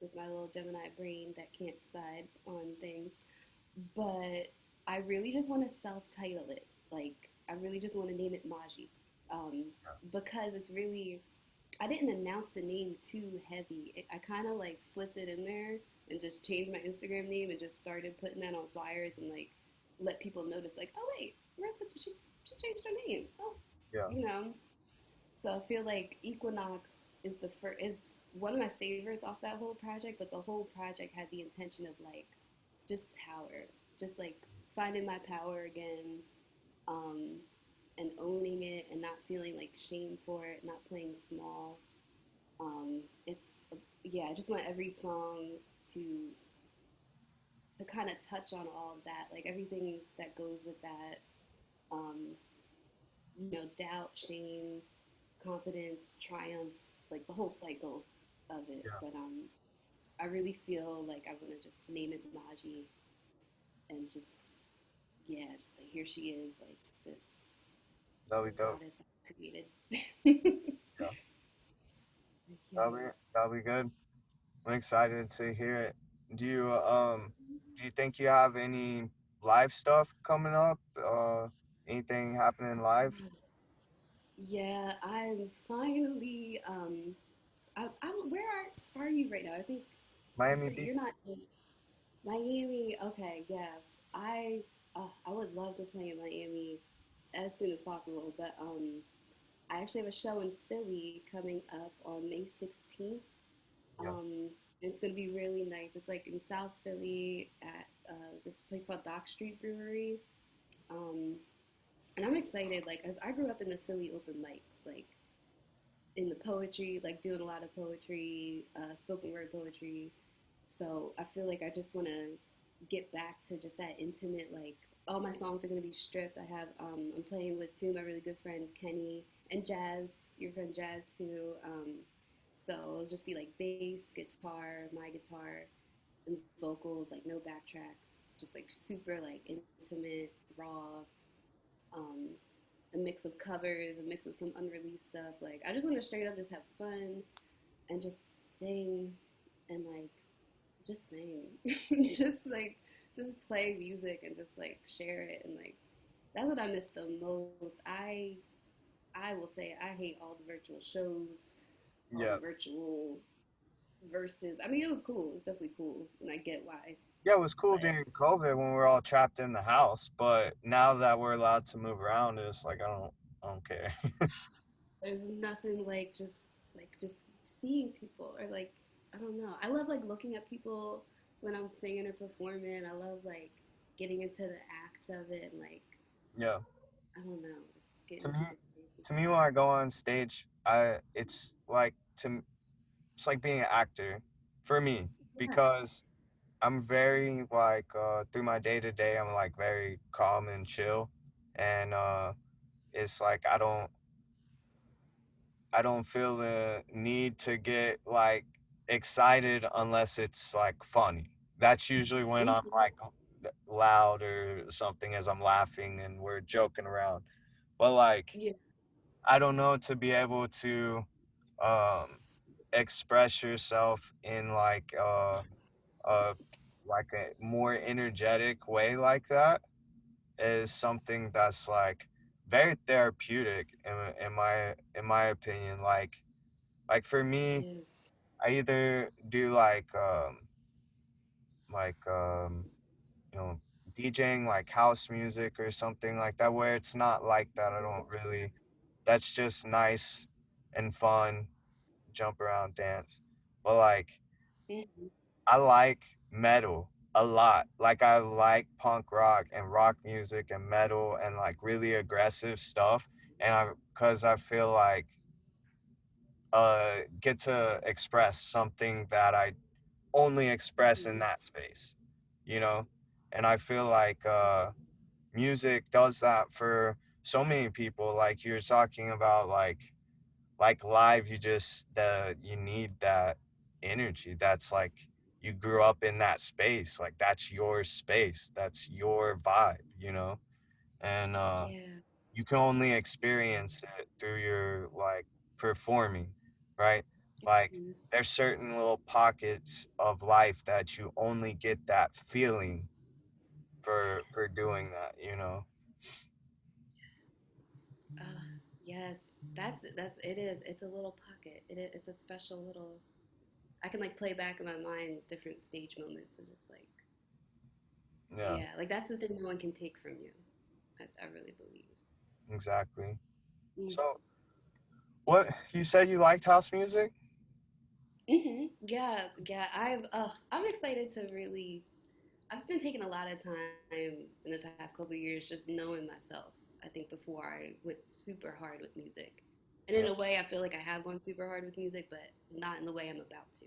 [SPEAKER 1] with my little Gemini brain that can't decide on things. But I really just want to self-title it. Like I really just want to name it Majii, um, because it's really I didn't announce the name too heavy. I kind of like slipped it in there and just changed my Instagram name and just started putting that on flyers and like let people notice like, oh wait, Marissa, she changed her name. Oh,
[SPEAKER 2] Yeah,
[SPEAKER 1] you know. So I feel like Equinox is the first is one of my favorites off that whole project, but the whole project had the intention of like just power, just like finding my power again, um, and owning it and not feeling like shame for it, not playing small. It's yeah, I just want every song to kind of touch on all of that, like everything that goes with that. Um, doubt, shame, confidence, triumph, like the whole cycle of it.
[SPEAKER 2] yeah.
[SPEAKER 1] But I really feel like I want to just name it Majii and just yeah, just like here she is, like
[SPEAKER 2] That'll be
[SPEAKER 1] this
[SPEAKER 2] dope.
[SPEAKER 1] goddess I created.
[SPEAKER 2] Yeah, that'll be
[SPEAKER 1] Yeah.
[SPEAKER 2] that'll be good. I'm excited to hear it. Do you think you have any live stuff coming up? Anything happening live?
[SPEAKER 1] Yeah, I'm finally. Where are you right now? I think I
[SPEAKER 2] Miami
[SPEAKER 1] forget.
[SPEAKER 2] Beach.
[SPEAKER 1] You're not in Miami. Okay, yeah. I would love to play in Miami as soon as possible, but I actually have a show in Philly coming up on May 16th.
[SPEAKER 2] Yeah.
[SPEAKER 1] It's gonna be really nice. It's like in South Philly at this place called Dock Street Brewery. Um, and I'm excited, like, as I grew up in the Philly open mics, like in the poetry, like doing a lot of poetry, spoken word poetry. So I feel like I just want to get back to just that intimate, like all my songs are gonna be stripped. I'm playing with two of my really good friends, Kenny and Jazz, your friend Jazz too. So it'll just be like bass, guitar, my guitar, and vocals, like no backtracks, just like super like intimate, raw. Um, a mix of covers, a mix of some unreleased stuff. Like I just want to straight up just have fun and just sing and like just sing, just like just play music and just like share it and like that's what I miss the most. I will say I hate all the virtual shows, all
[SPEAKER 2] Yeah.
[SPEAKER 1] the virtual verses. I mean, it was cool. It's definitely cool, and I get why.
[SPEAKER 2] Yeah, it was cool
[SPEAKER 1] But
[SPEAKER 2] during COVID when we were all trapped in the house, but now that we're allowed to move around, it's like I don't care.
[SPEAKER 1] there's nothing like just seeing people or like I don't know. I love like looking at people when I'm singing or performing. I love like getting into the act of it and like
[SPEAKER 2] Yeah.
[SPEAKER 1] I don't know, just getting
[SPEAKER 2] To
[SPEAKER 1] in
[SPEAKER 2] me,
[SPEAKER 1] people's faces.
[SPEAKER 2] when I go on stage, I it's like it's like being an actor for me
[SPEAKER 1] Yeah.
[SPEAKER 2] because I'm very like through my day to day I'm like very calm and chill and it's like I don't feel the need to get like excited unless it's like funny. That's usually when I'm
[SPEAKER 1] Mm-hmm.
[SPEAKER 2] like loud or something as I'm laughing and we're joking around. But like
[SPEAKER 1] Yeah.
[SPEAKER 2] I don't know to be able to um express yourself in uh like a more energetic way like that is something that's like very therapeutic in my opinion like for
[SPEAKER 1] It
[SPEAKER 2] me
[SPEAKER 1] is.
[SPEAKER 2] I either do like you know DJing like house music or something like that where it's not like that I don't really that's just nice and fun jump around dance but like
[SPEAKER 1] Mm-hmm.
[SPEAKER 2] I like metal a lot. Like I like punk rock and rock music and metal and like really aggressive stuff. And cause I feel like get to express something that I only express in
[SPEAKER 1] Mm-hmm.
[SPEAKER 2] that space, you know? And I feel like music does that for so many people. Like you're talking about like live you just you need that energy that's like you grew up in that space like that's your space that's your vibe and
[SPEAKER 1] Yeah.
[SPEAKER 2] you can only experience it through your like performing right like
[SPEAKER 1] Mm-hmm.
[SPEAKER 2] there's certain little pockets of life that you only get that feeling for doing that
[SPEAKER 1] Yes, that's it is. It's a little pocket. It's a special little. I can like play back in my mind different stage moments and just like
[SPEAKER 2] yeah
[SPEAKER 1] yeah, like that's the thing no one can take from you. I really believe.
[SPEAKER 2] exactly
[SPEAKER 1] Mm.
[SPEAKER 2] so what you said you liked house music.
[SPEAKER 1] Yeah, yeah. I'm excited to really. I've been taking a lot of time in the past couple of years just knowing myself. I think before I went super hard with music, and in
[SPEAKER 2] Yeah,
[SPEAKER 1] a way, I feel like I have gone super hard with music, but not in the way I'm about to,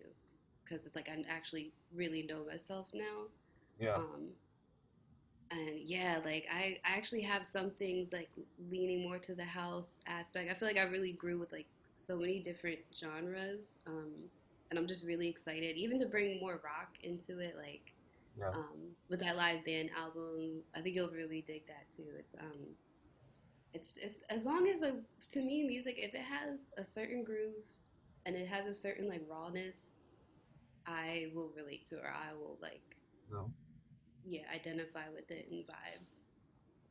[SPEAKER 1] because it's like I actually really know myself now.
[SPEAKER 2] yeah,
[SPEAKER 1] Um, and yeah, like I actually have some things like leaning more to the house aspect. I feel like I really grew with like so many different genres, and I'm just really excited even to bring more rock into it. Like
[SPEAKER 2] yeah,
[SPEAKER 1] with that live band album, I think you'll really dig that too. It's as long as to me music, if it has a certain groove and it has a certain like rawness, I will relate to it, or I will like
[SPEAKER 2] no,
[SPEAKER 1] yeah identify with it and vibe.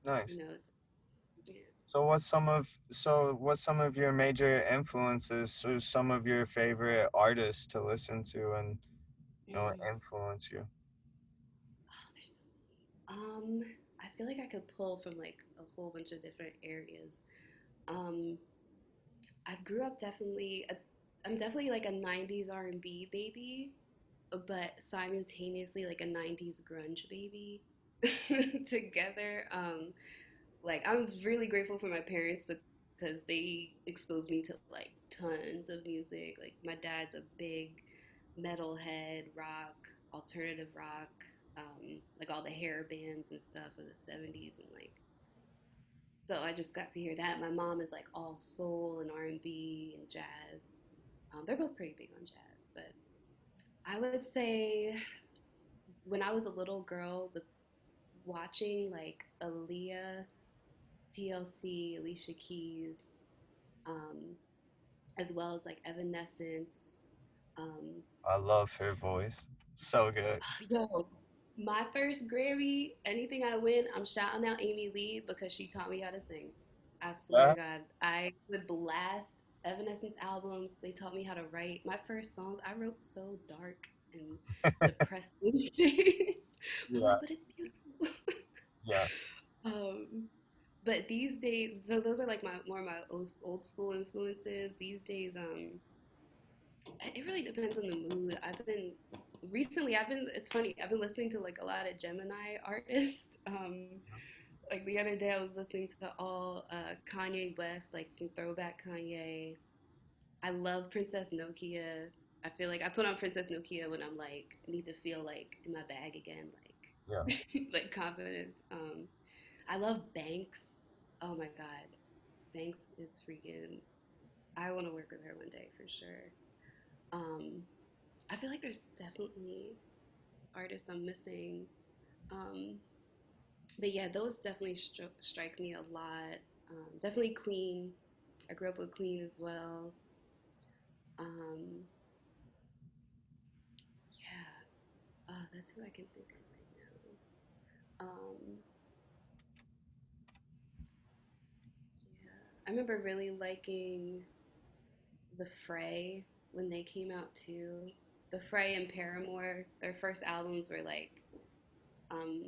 [SPEAKER 2] nice.
[SPEAKER 1] You know, it's yeah.
[SPEAKER 2] What's some of your major influences or some of your favorite artists to listen to and
[SPEAKER 1] Mm.
[SPEAKER 2] influence you?
[SPEAKER 1] Oh, there's so many. I feel like I could pull from like a whole bunch of different areas. Um, I grew up I'm definitely like a 90s R&B baby, but simultaneously like a 90s grunge baby together. Like I'm really grateful for my parents because they exposed me to like tons of music. Like my dad's a big metalhead, rock, alternative rock, like all the hair bands and stuff of the 70s and like so I just got to hear that. My mom is like all soul and R&B and jazz. They're both pretty big on jazz, but I would say when I was a little girl, the watching like Aaliyah, TLC, Alicia Keys, um, as well as like Evanescence. Um,
[SPEAKER 2] I love her voice. So good.
[SPEAKER 1] Yo, my first Grammy, anything I win, I'm shouting out Amy Lee because she taught me how to sing. I swear to
[SPEAKER 2] Yeah.
[SPEAKER 1] God, I would blast Evanescence albums. They taught me how to write. My first songs, I wrote so dark and depressing things. I'm
[SPEAKER 2] Yeah.
[SPEAKER 1] like, but it's beautiful.
[SPEAKER 2] Yeah.
[SPEAKER 1] But these days, so those are like my more of my old school influences. These days, it really depends on the mood. It's funny, I've been listening to like a lot of Gemini artists. Like the other day, I was listening to all Kanye West, like some throwback Kanye. I love Princess Nokia. I feel like I put on Princess Nokia when I'm like need to feel like in my bag again,
[SPEAKER 2] Yeah.
[SPEAKER 1] like like confidence. I love Banks. Oh my God, Banks is freaking. I want to work with her one day for sure. Um, I feel like there's definitely artists I'm missing. Um, but yeah, those definitely strike me a lot. Definitely Queen. I grew up with Queen as well. Um, yeah, that's who I can think of right now. Yeah, I remember really liking the Fray when they came out too. The Fray and Paramore, their first albums were like,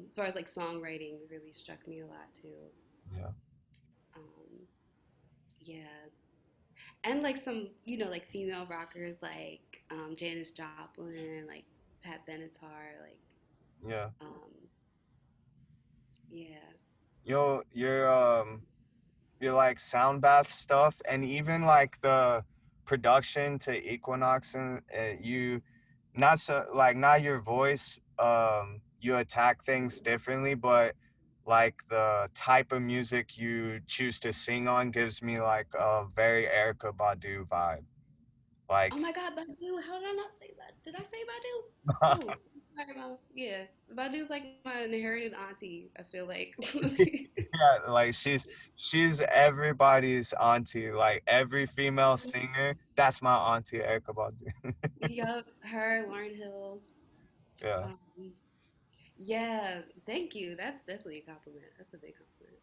[SPEAKER 1] as far as like songwriting, really struck me a lot too.
[SPEAKER 2] Yeah.
[SPEAKER 1] Um, yeah, and like some like female rockers like Janis Joplin, like Pat Benatar, like
[SPEAKER 2] Yeah.
[SPEAKER 1] um, yeah.
[SPEAKER 2] Your your like sound bath stuff and even like the production to Equinox and you not so like not your voice you attack things differently but like the type of music you choose to sing on gives me like a very Erica Badu vibe
[SPEAKER 1] Oh
[SPEAKER 2] like
[SPEAKER 1] my God, Badu! How did I not say that? Did I say Badu? Oh, sorry about yeah. Badu's like my inherited auntie. I feel like.
[SPEAKER 2] yeah like she's everybody's auntie like every female singer that's my auntie Erica Badu.
[SPEAKER 1] Yup, her, Lauren Hill.
[SPEAKER 2] Yeah.
[SPEAKER 1] Um, yeah, thank you. That's definitely a compliment. That's a big compliment.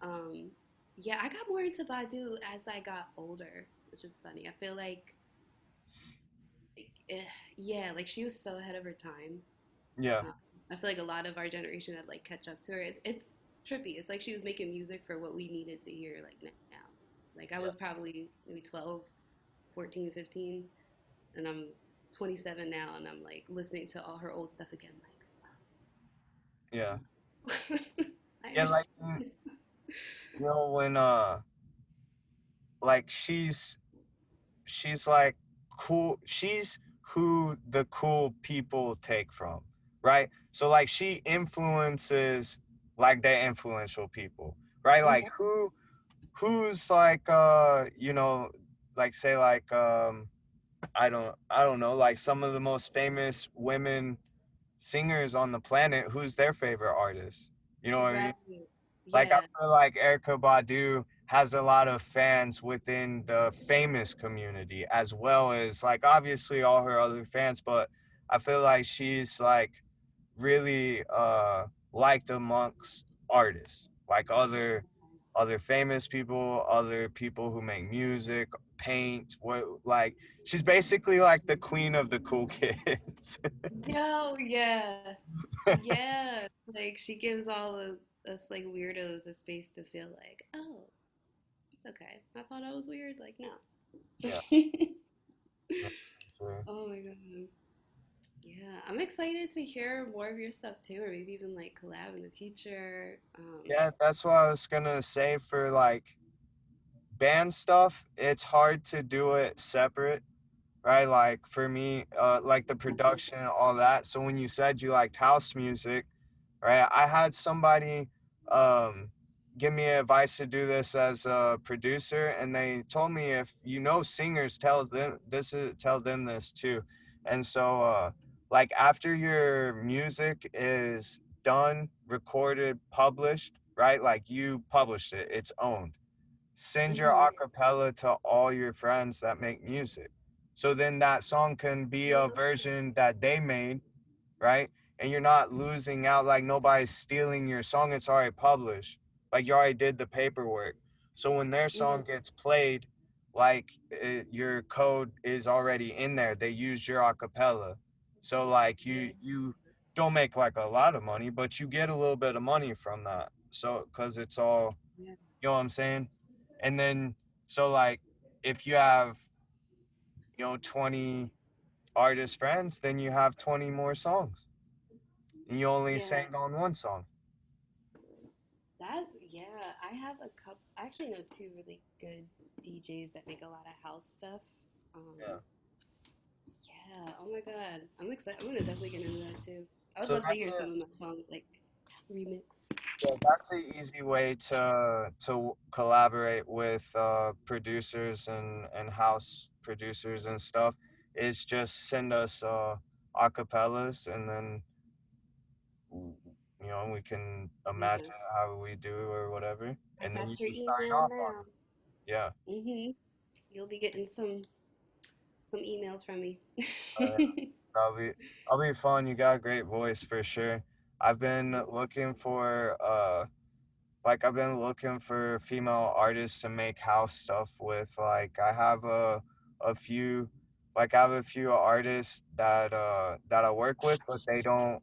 [SPEAKER 1] Um, yeah, I got more into Badu as I got older, which is funny. I feel like, eh, yeah, like she was so ahead of her time.
[SPEAKER 2] Yeah.
[SPEAKER 1] Um, I feel like a lot of our generation had like catch up to her. It's trippy. It's like she was making music for what we needed to hear like now. Like I
[SPEAKER 2] Yeah.
[SPEAKER 1] was probably maybe 12, 14, 15, and I'm 27 now, and I'm like listening to all her old stuff again.
[SPEAKER 2] Yeah.
[SPEAKER 1] Like, wow, I
[SPEAKER 2] Yeah, like
[SPEAKER 1] understand.
[SPEAKER 2] you know when like she's like cool she's who the cool people take from, right? So like she influences like the influential people, right? Like
[SPEAKER 1] Mhm.
[SPEAKER 2] who's like you know like say like I don't know like some of the most famous women singers on the planet, who's their favorite artist? You know what I mean?
[SPEAKER 1] Right.
[SPEAKER 2] Like I
[SPEAKER 1] Yeah.
[SPEAKER 2] feel like Erica Badu has a lot of fans within the famous community as well as like obviously all her other fans, but I feel like she's like really liked amongst artists, like other famous people, other people who make music, paint, what like she's basically like the queen of the cool kids.
[SPEAKER 1] Yo, yeah. Yeah. Like she gives all of us like weirdos a space to feel like, oh, It's okay. I thought I was weird. Like, no.
[SPEAKER 2] Yeah, yeah, for sure.
[SPEAKER 1] Oh my god. Yeah, I'm excited to hear more of your stuff too, or maybe even like collab in the future.
[SPEAKER 2] Yeah, that's what I was gonna say for like band stuff. It's hard to do it separate, right? Like for me, like the
[SPEAKER 1] Mhm.
[SPEAKER 2] production and all that. So when you said you liked house music, right? I had somebody um, give me advice to do this as a producer, and they told me if you know singers, tell them this too. And so, like after your music is done, recorded, published, right? Like you published it, it's owned. Send your
[SPEAKER 1] Mhm.
[SPEAKER 2] acapella to all your friends that make music. So then that song can be a version that they made, right? And you're not losing out, like nobody's stealing your song, it's already published. Like you already did the paperwork. So when their
[SPEAKER 1] Mhm.
[SPEAKER 2] song gets played, like your code is already in there. They used your acapella. So like
[SPEAKER 1] Yeah.
[SPEAKER 2] you don't make like a lot of money, but you get a little bit of money from that. So cuz it's all,
[SPEAKER 1] Yeah.
[SPEAKER 2] you know what I'm saying? And then so like if you have, 20 artist friends, then you have 20 more songs. And you only
[SPEAKER 1] Yeah.
[SPEAKER 2] sang on one song.
[SPEAKER 1] That's yeah. I have a couple. I actually know two really good DJs that make a lot of house stuff.
[SPEAKER 2] Yeah.
[SPEAKER 1] Yeah. Oh my god. I'm excited. I'm gonna definitely get into that too. I would
[SPEAKER 2] So
[SPEAKER 1] love to
[SPEAKER 2] that's
[SPEAKER 1] hear
[SPEAKER 2] a
[SPEAKER 1] some of my songs like remixed.
[SPEAKER 2] yeah, that's an easy way to collaborate with producers and house producers and stuff. Is just send us acapellas and then we can
[SPEAKER 1] Yeah.
[SPEAKER 2] imagine how we do or whatever,
[SPEAKER 1] I
[SPEAKER 2] and then you
[SPEAKER 1] got your
[SPEAKER 2] can sign
[SPEAKER 1] email
[SPEAKER 2] off on
[SPEAKER 1] now.
[SPEAKER 2] it. Yeah.
[SPEAKER 1] Mhm. You'll be getting some emails from me.
[SPEAKER 2] Uh, that'll be fun. You got a great voice for sure. I've been looking for female artists to make house stuff with. Like a few I have a few artists that I work with, but they don't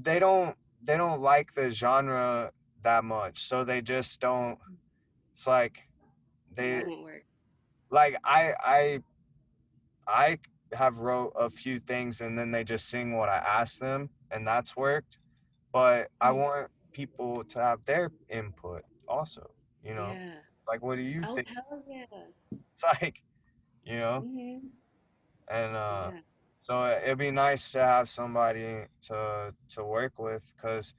[SPEAKER 2] they don't like the genre that much. So they just don't, it's like
[SPEAKER 1] Yeah,
[SPEAKER 2] they
[SPEAKER 1] it won't work.
[SPEAKER 2] like I have wrote a few things and then they just sing what I asked them and that's worked. But I
[SPEAKER 1] Mm.
[SPEAKER 2] want people to have their input also, you know?
[SPEAKER 1] Yeah.
[SPEAKER 2] Like what do you
[SPEAKER 1] Oh
[SPEAKER 2] think?
[SPEAKER 1] hell yeah.
[SPEAKER 2] It's like, you know?
[SPEAKER 1] Mhm.
[SPEAKER 2] And
[SPEAKER 1] Yeah.
[SPEAKER 2] so it'd be nice to have somebody to work with cuz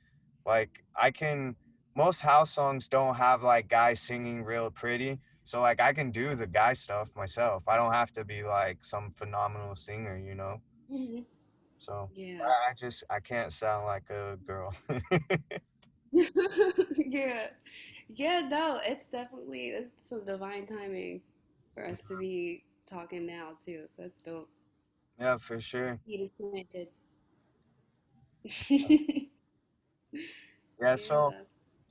[SPEAKER 2] like I can most house songs don't have like guys singing real pretty. So like I can do the guy stuff myself. I don't have to be like some phenomenal singer.
[SPEAKER 1] Mhm.
[SPEAKER 2] So
[SPEAKER 1] Yeah.
[SPEAKER 2] I can't sound like a girl.
[SPEAKER 1] Yeah. Yeah, no, it's some divine timing for us to be talking now too. So that's dope.
[SPEAKER 2] Yeah, for sure.
[SPEAKER 1] Seed is planted.
[SPEAKER 2] Yeah, so
[SPEAKER 1] Yeah.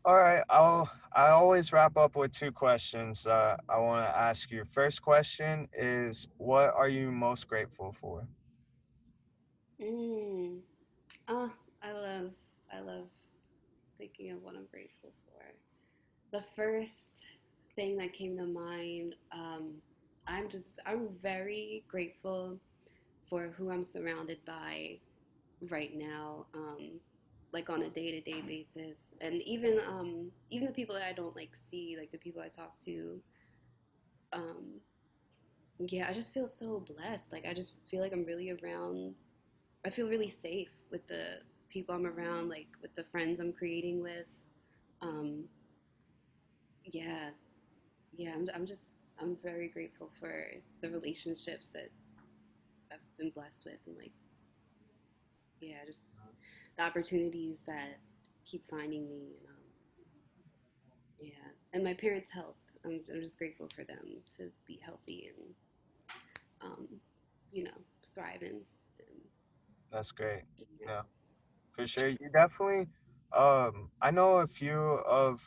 [SPEAKER 2] all right, I always wrap up with two questions I want to ask you. First question is what are you most grateful for?
[SPEAKER 1] Mm. Oh, I love I love thinking of what I'm grateful for. The first thing that came to mind, I'm very grateful for who I'm surrounded by right now, like on a day to day basis, and even the people that I don't like see, like the people I talk to. Um, yeah, I just feel so blessed. Like I just feel like I'm really around. I feel really safe with the people I'm around, like with the friends I'm creating with. Um, yeah, yeah, I'm very grateful for the relationships that I've been blessed with, and like yeah, just the opportunities that keep finding me. Yeah, and my parents' health. I'm just grateful for them to be healthy and um, you know thriving. And,
[SPEAKER 2] That's great.
[SPEAKER 1] yeah.
[SPEAKER 2] Yeah, for sure. You definitely I know a few of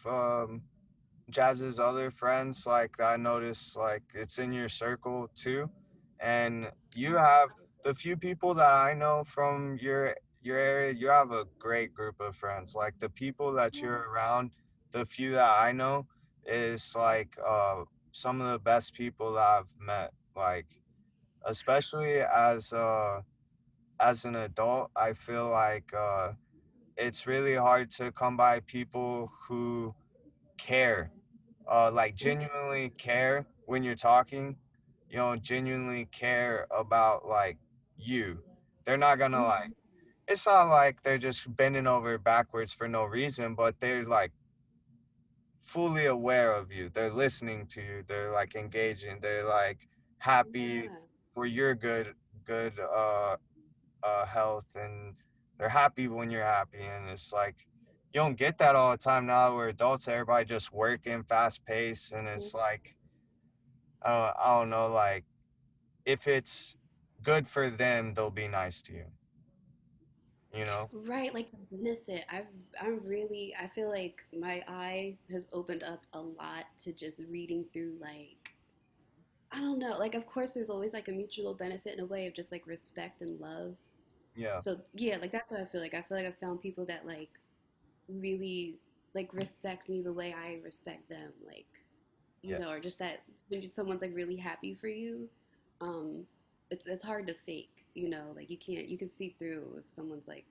[SPEAKER 2] Jazz's other friends like that I noticed like it's in your circle too. And you have the few people that I know from your area, you have a great group of friends. Like the people that you're around, the few that I know, is like some of the best people that I've met. Like especially as an adult, I feel like it's really hard to come by people who care, like genuinely care when you're talking, genuinely care about like you. They're not gonna like,
[SPEAKER 1] Mm-hmm.
[SPEAKER 2] it's not like they're just bending over backwards for no reason, but they're like fully aware of you. They're listening to you. They're like engaging. They're like happy
[SPEAKER 1] Yeah.
[SPEAKER 2] for your good health, and they're happy when you're happy. And it's like you don't get that all the time now that we're adults. Everybody just working fast pace, and it's like I don't know, like if it's good for them, they'll be nice to you. You know?
[SPEAKER 1] Right, like the benefit. I feel like my eye has opened up a lot to just reading through like I don't know, like of course there's always like a mutual benefit in a way of just like respect and love.
[SPEAKER 2] Yeah,
[SPEAKER 1] So yeah, like that's what I feel like. I feel like I've found people that like really like respect me the way I respect them, like
[SPEAKER 2] yeah,
[SPEAKER 1] or just that when someone's like really happy for you, um, it's hard to fake, like you can see through if someone's like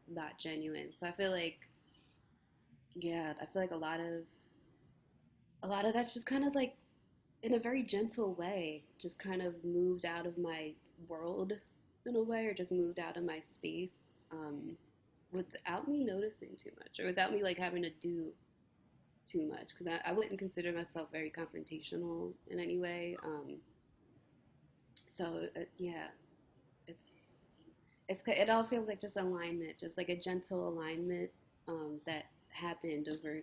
[SPEAKER 1] not genuine. So I feel like yeah, I feel like a lot of that's just kind of like in a very gentle way, just kind of moved out of my world in a way, or just moved out of my space without me noticing too much, or without me like having to do too much, because I wouldn't consider myself very confrontational in any way. So yeah, it's it all feels like just alignment, just like a gentle alignment that happened over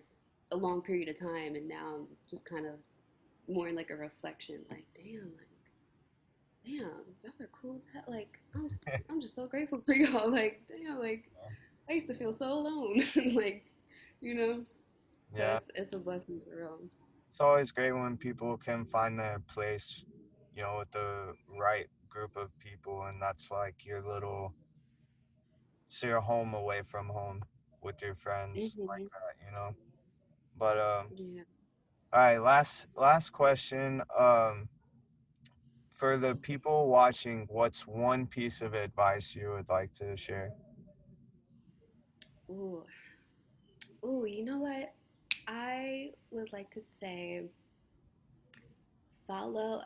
[SPEAKER 1] a long period of time, and now I'm just kind of more in like a reflection, like damn, y'all are cool as hell. Like I'm just so grateful for y'all. Like damn, like I used to feel so alone, like you know. So
[SPEAKER 2] yeah.
[SPEAKER 1] it's a blessing for real.
[SPEAKER 2] It's always great when people can find their place, with the right group of people, and that's like it's your home away from home with your friends like
[SPEAKER 1] Hmm.
[SPEAKER 2] that. But
[SPEAKER 1] Yeah.
[SPEAKER 2] all right, last question. For the people watching, what's one piece of advice you would like to share?
[SPEAKER 1] Ooh. Ooh. You know what? I would like to say follow.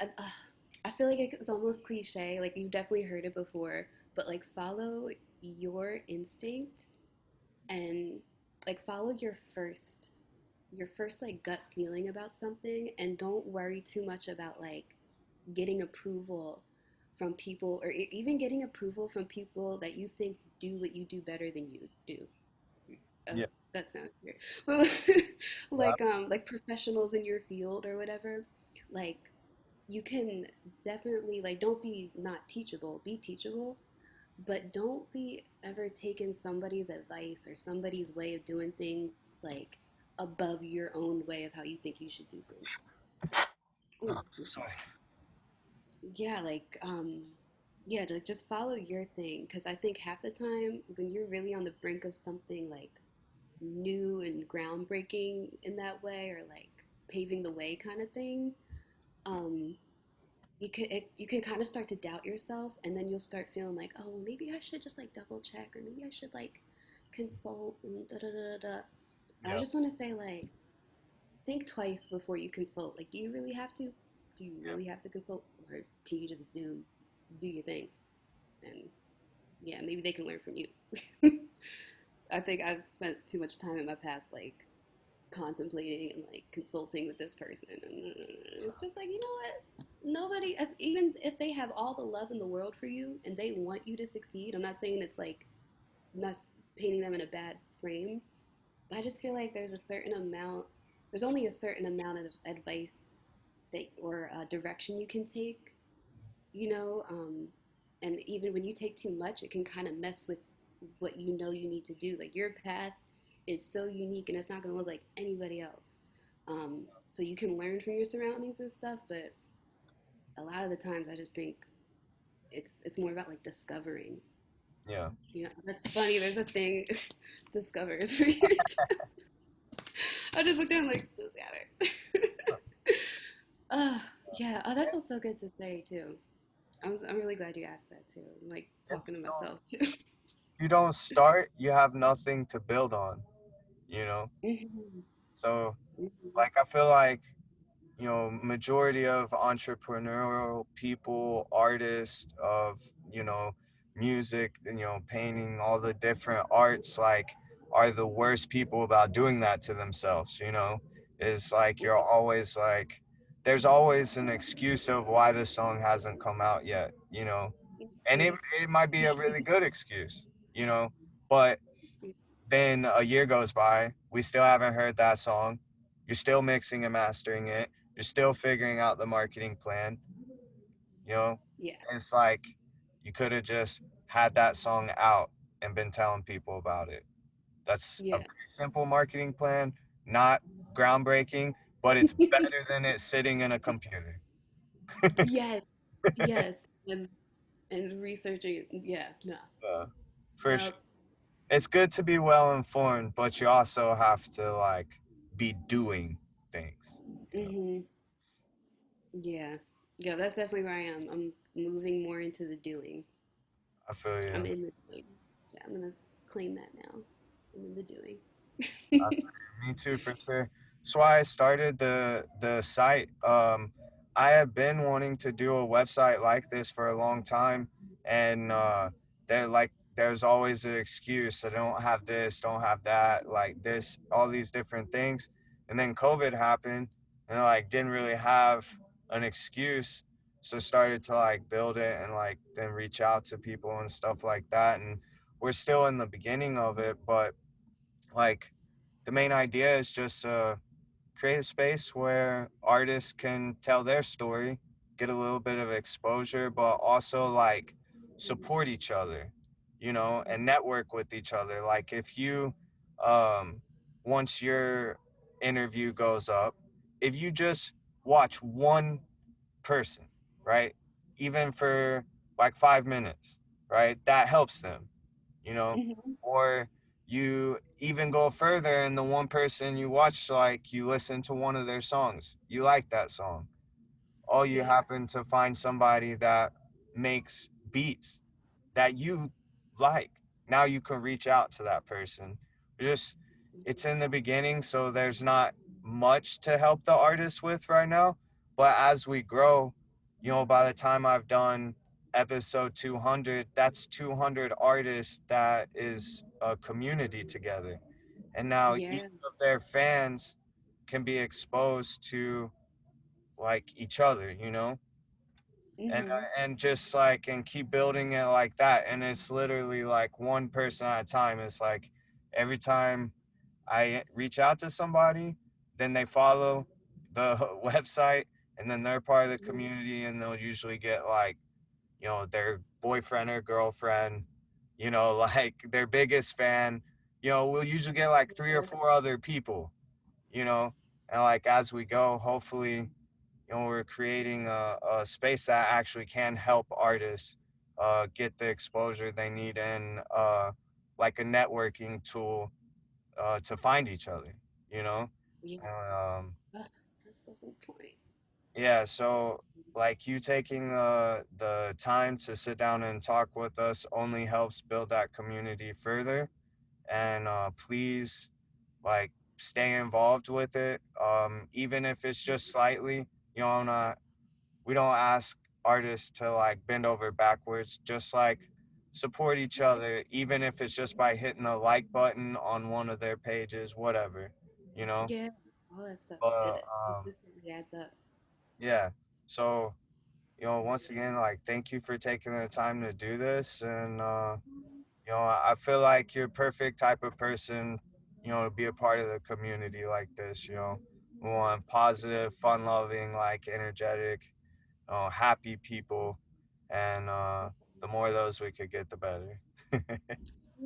[SPEAKER 1] I feel like it's almost cliche. Like you've definitely heard it before, but like follow your instinct and like follow your first like gut feeling about something, and don't worry too much about like getting approval from people, or even getting approval from people that you think do what you do better than you do.
[SPEAKER 2] Yeah,
[SPEAKER 1] That sounds weird. But
[SPEAKER 2] yeah,
[SPEAKER 1] like professionals in your field or whatever, like you can definitely like don't be not teachable, be teachable, but don't be ever taking somebody's advice or somebody's way of doing things like above your own way of how you think you should do things. Ooh, excuse me.
[SPEAKER 2] sorry.
[SPEAKER 1] Yeah, like yeah, like just follow your thing, because I think half the time when you're really on the brink of something like new and groundbreaking in that way, or like paving the way kind of thing, um you can kind of start to doubt yourself, and then you'll start feeling like, oh well, maybe I should just like double check, or maybe I should like consult and da da da da. And I
[SPEAKER 2] Yeah,
[SPEAKER 1] just want to say, like, think twice before you consult. Like, do you really have to? Do you
[SPEAKER 2] yeah,
[SPEAKER 1] really have to consult, or can you just do your thing? And yeah, maybe they can learn from you. I think I've spent too much time in my past like contemplating and like consulting with this person, and it's just like, you know what, nobody, as even if they have all the love in the world for you and they want you to succeed, I'm not saying it's like not painting them in a bad frame, but I just feel like there's only a certain amount of advice that or direction you can take, you know and even when you take too much, it can kind of mess with what you need to do. Like your path is so unique, and it's not going to look like anybody else. So you can learn from your surroundings and stuff, but a lot of the times I just think it's more about like discovering.
[SPEAKER 2] yeah.
[SPEAKER 1] That's funny, there's a thing discovers for yourself. I just looked at him like, who's got her? Yeah. Oh, that feels so good to say too. I'm really glad you asked that too. I'm like
[SPEAKER 2] If
[SPEAKER 1] talking to
[SPEAKER 2] you don't,
[SPEAKER 1] myself too.
[SPEAKER 2] if you don't start, you have nothing to build on, you know?
[SPEAKER 1] Hmm.
[SPEAKER 2] So,
[SPEAKER 1] Hmm.
[SPEAKER 2] like, I feel like, majority of entrepreneurial people, artists of, music, painting, all the different arts, like, are the worst people about doing that to themselves, is like you're always like there's always an excuse of why this song hasn't come out yet, and it,
[SPEAKER 1] Yeah.
[SPEAKER 2] it might be a really good excuse, you know but then a year goes by, we still haven't heard that song. You're still mixing and mastering it. You're still figuring out the marketing plan. You know,
[SPEAKER 1] Yeah.
[SPEAKER 2] it's like you could have just had that song out and been telling people about it. That's a
[SPEAKER 1] Yeah.
[SPEAKER 2] pretty simple marketing plan, not groundbreaking, but it's better than it sitting in a computer.
[SPEAKER 1] Yes. Yes. And researching. Yeah. No.
[SPEAKER 2] uh, for sure.
[SPEAKER 1] Yep.
[SPEAKER 2] It's good to be well informed, but you also have to like be doing things. You know,
[SPEAKER 1] Hmm. Yeah. Yeah. That's definitely where I am. I'm moving more into the doing.
[SPEAKER 2] I feel
[SPEAKER 1] I'm
[SPEAKER 2] you.
[SPEAKER 1] in the doing. Yeah. I'm gonna claim that now. I'm in the doing.
[SPEAKER 2] I Me too, for sure. That's why I started the site. I have been wanting to do a website like this for a long time, and there's always an excuse. I don't have this, don't have that, like this, all these different things. And then COVID happened, and I like didn't really have an excuse, so started to like build it and like then reach out to people and stuff like that. And we're still in the beginning of it, but like the main idea is just create a space where artists can tell their story, get a little bit of exposure, but also like support each other, and network with each other. Like if you, um, once your interview goes up, if you just watch one person, right, even for like 5 minutes, right, that helps them, you know,
[SPEAKER 1] Hmm.
[SPEAKER 2] or you even go further and the one person you watch, like you listen to one of their songs, you like that song, or you
[SPEAKER 1] Yeah.
[SPEAKER 2] happen to find somebody that makes beats that you like. Now you can reach out to that person. Just it's in the beginning, so there's not much to help the artist with right now. But as we grow, by the time I've done episode 200, that's 200 artists that is a community together. And now each
[SPEAKER 1] Yeah.
[SPEAKER 2] of their fans can be exposed to like each other, and
[SPEAKER 1] Hmm.
[SPEAKER 2] and just like and keep building it like that. And it's literally like one person at a time. It's like every time I reach out to somebody, then they follow the website, and then they're part of the community, and they'll usually get like their boyfriend or girlfriend, like their biggest fan. We'll usually get like three or
[SPEAKER 1] Yeah.
[SPEAKER 2] four other people, you know and like as we go, hopefully, we're creating a space that actually can help artists get the exposure they need, and like a networking tool to find each other, you know?
[SPEAKER 1] Yeah.
[SPEAKER 2] Um,
[SPEAKER 1] Ugh, that's the whole point.
[SPEAKER 2] yeah, so like you taking the time to sit down and talk with us only helps build that community further. And please, like, stay involved with it, even if it's just slightly. Not we don't ask artists to like bend over backwards, just like support each other, even if it's just by hitting the like button on one of their pages, whatever, you know
[SPEAKER 1] Yeah. All that stuff.
[SPEAKER 2] but
[SPEAKER 1] It consistently adds up.
[SPEAKER 2] yeah. So once again, like, thank you for taking the time to do this. And I feel like you're perfect type of person, to be a part of the community like this. We want positive, fun loving, like energetic, happy people, and the more of those we could get, the better.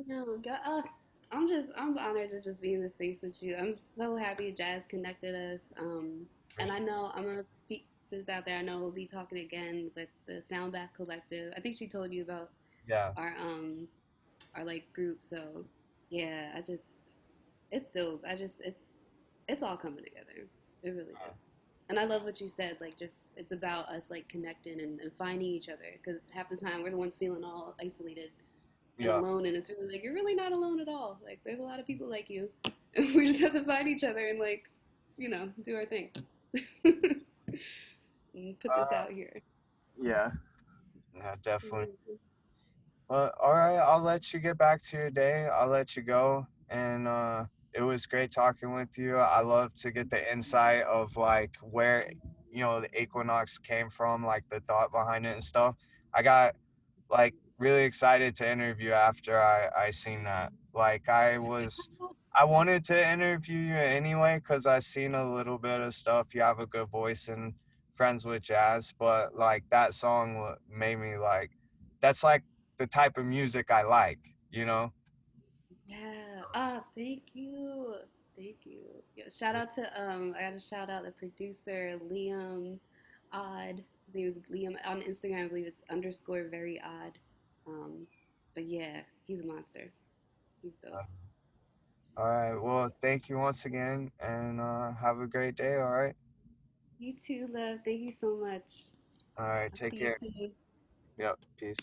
[SPEAKER 1] No, God, I'm honored to just be in this space with you. I'm so happy Jazz connected us. And I know I'm gonna speak this out there. I know we'll be talking again with the Soundback Collective. I think she told you about
[SPEAKER 2] Yeah,
[SPEAKER 1] our our like group. So yeah, it's dope. It's It's all coming together. It really is. And I love what you said. Like, just it's about us like connecting and finding each other because half the time we're the ones feeling all isolated and
[SPEAKER 2] Yeah.
[SPEAKER 1] alone, and it's really like you're really not alone at all. Like, there's a lot of people like you, and we just have to find each other and like, do our thing and put this
[SPEAKER 2] Uh,
[SPEAKER 1] out here.
[SPEAKER 2] yeah. Yeah, definitely.
[SPEAKER 1] Mhm.
[SPEAKER 2] Well, all right, I'll let you get back to your day. I'll let you go. And it was great talking with you. I love to get the insight of like where, the equinox came from, like the thought behind it and stuff. I got like really excited to interview after I seen that. Like I wanted to interview you anyway because I seen a little bit of stuff. You have a good voice and friends with jazz, but like that song made me like, that's like the type of music I like, you know?
[SPEAKER 1] Yeah. Thank you. Thank you. Yeah, shout out to I gotta shout out the producer Liam Odd. His name is Liam on Instagram. I believe it's underscore very odd. Um, but yeah, he's a monster. He's dope.
[SPEAKER 2] All right. Well, thank you once again and have a great day. All right.
[SPEAKER 1] You too, love. Thank you so much.
[SPEAKER 2] All right.
[SPEAKER 1] I'll
[SPEAKER 2] Take
[SPEAKER 1] see you
[SPEAKER 2] care.
[SPEAKER 1] soon.
[SPEAKER 2] Yep. Peace.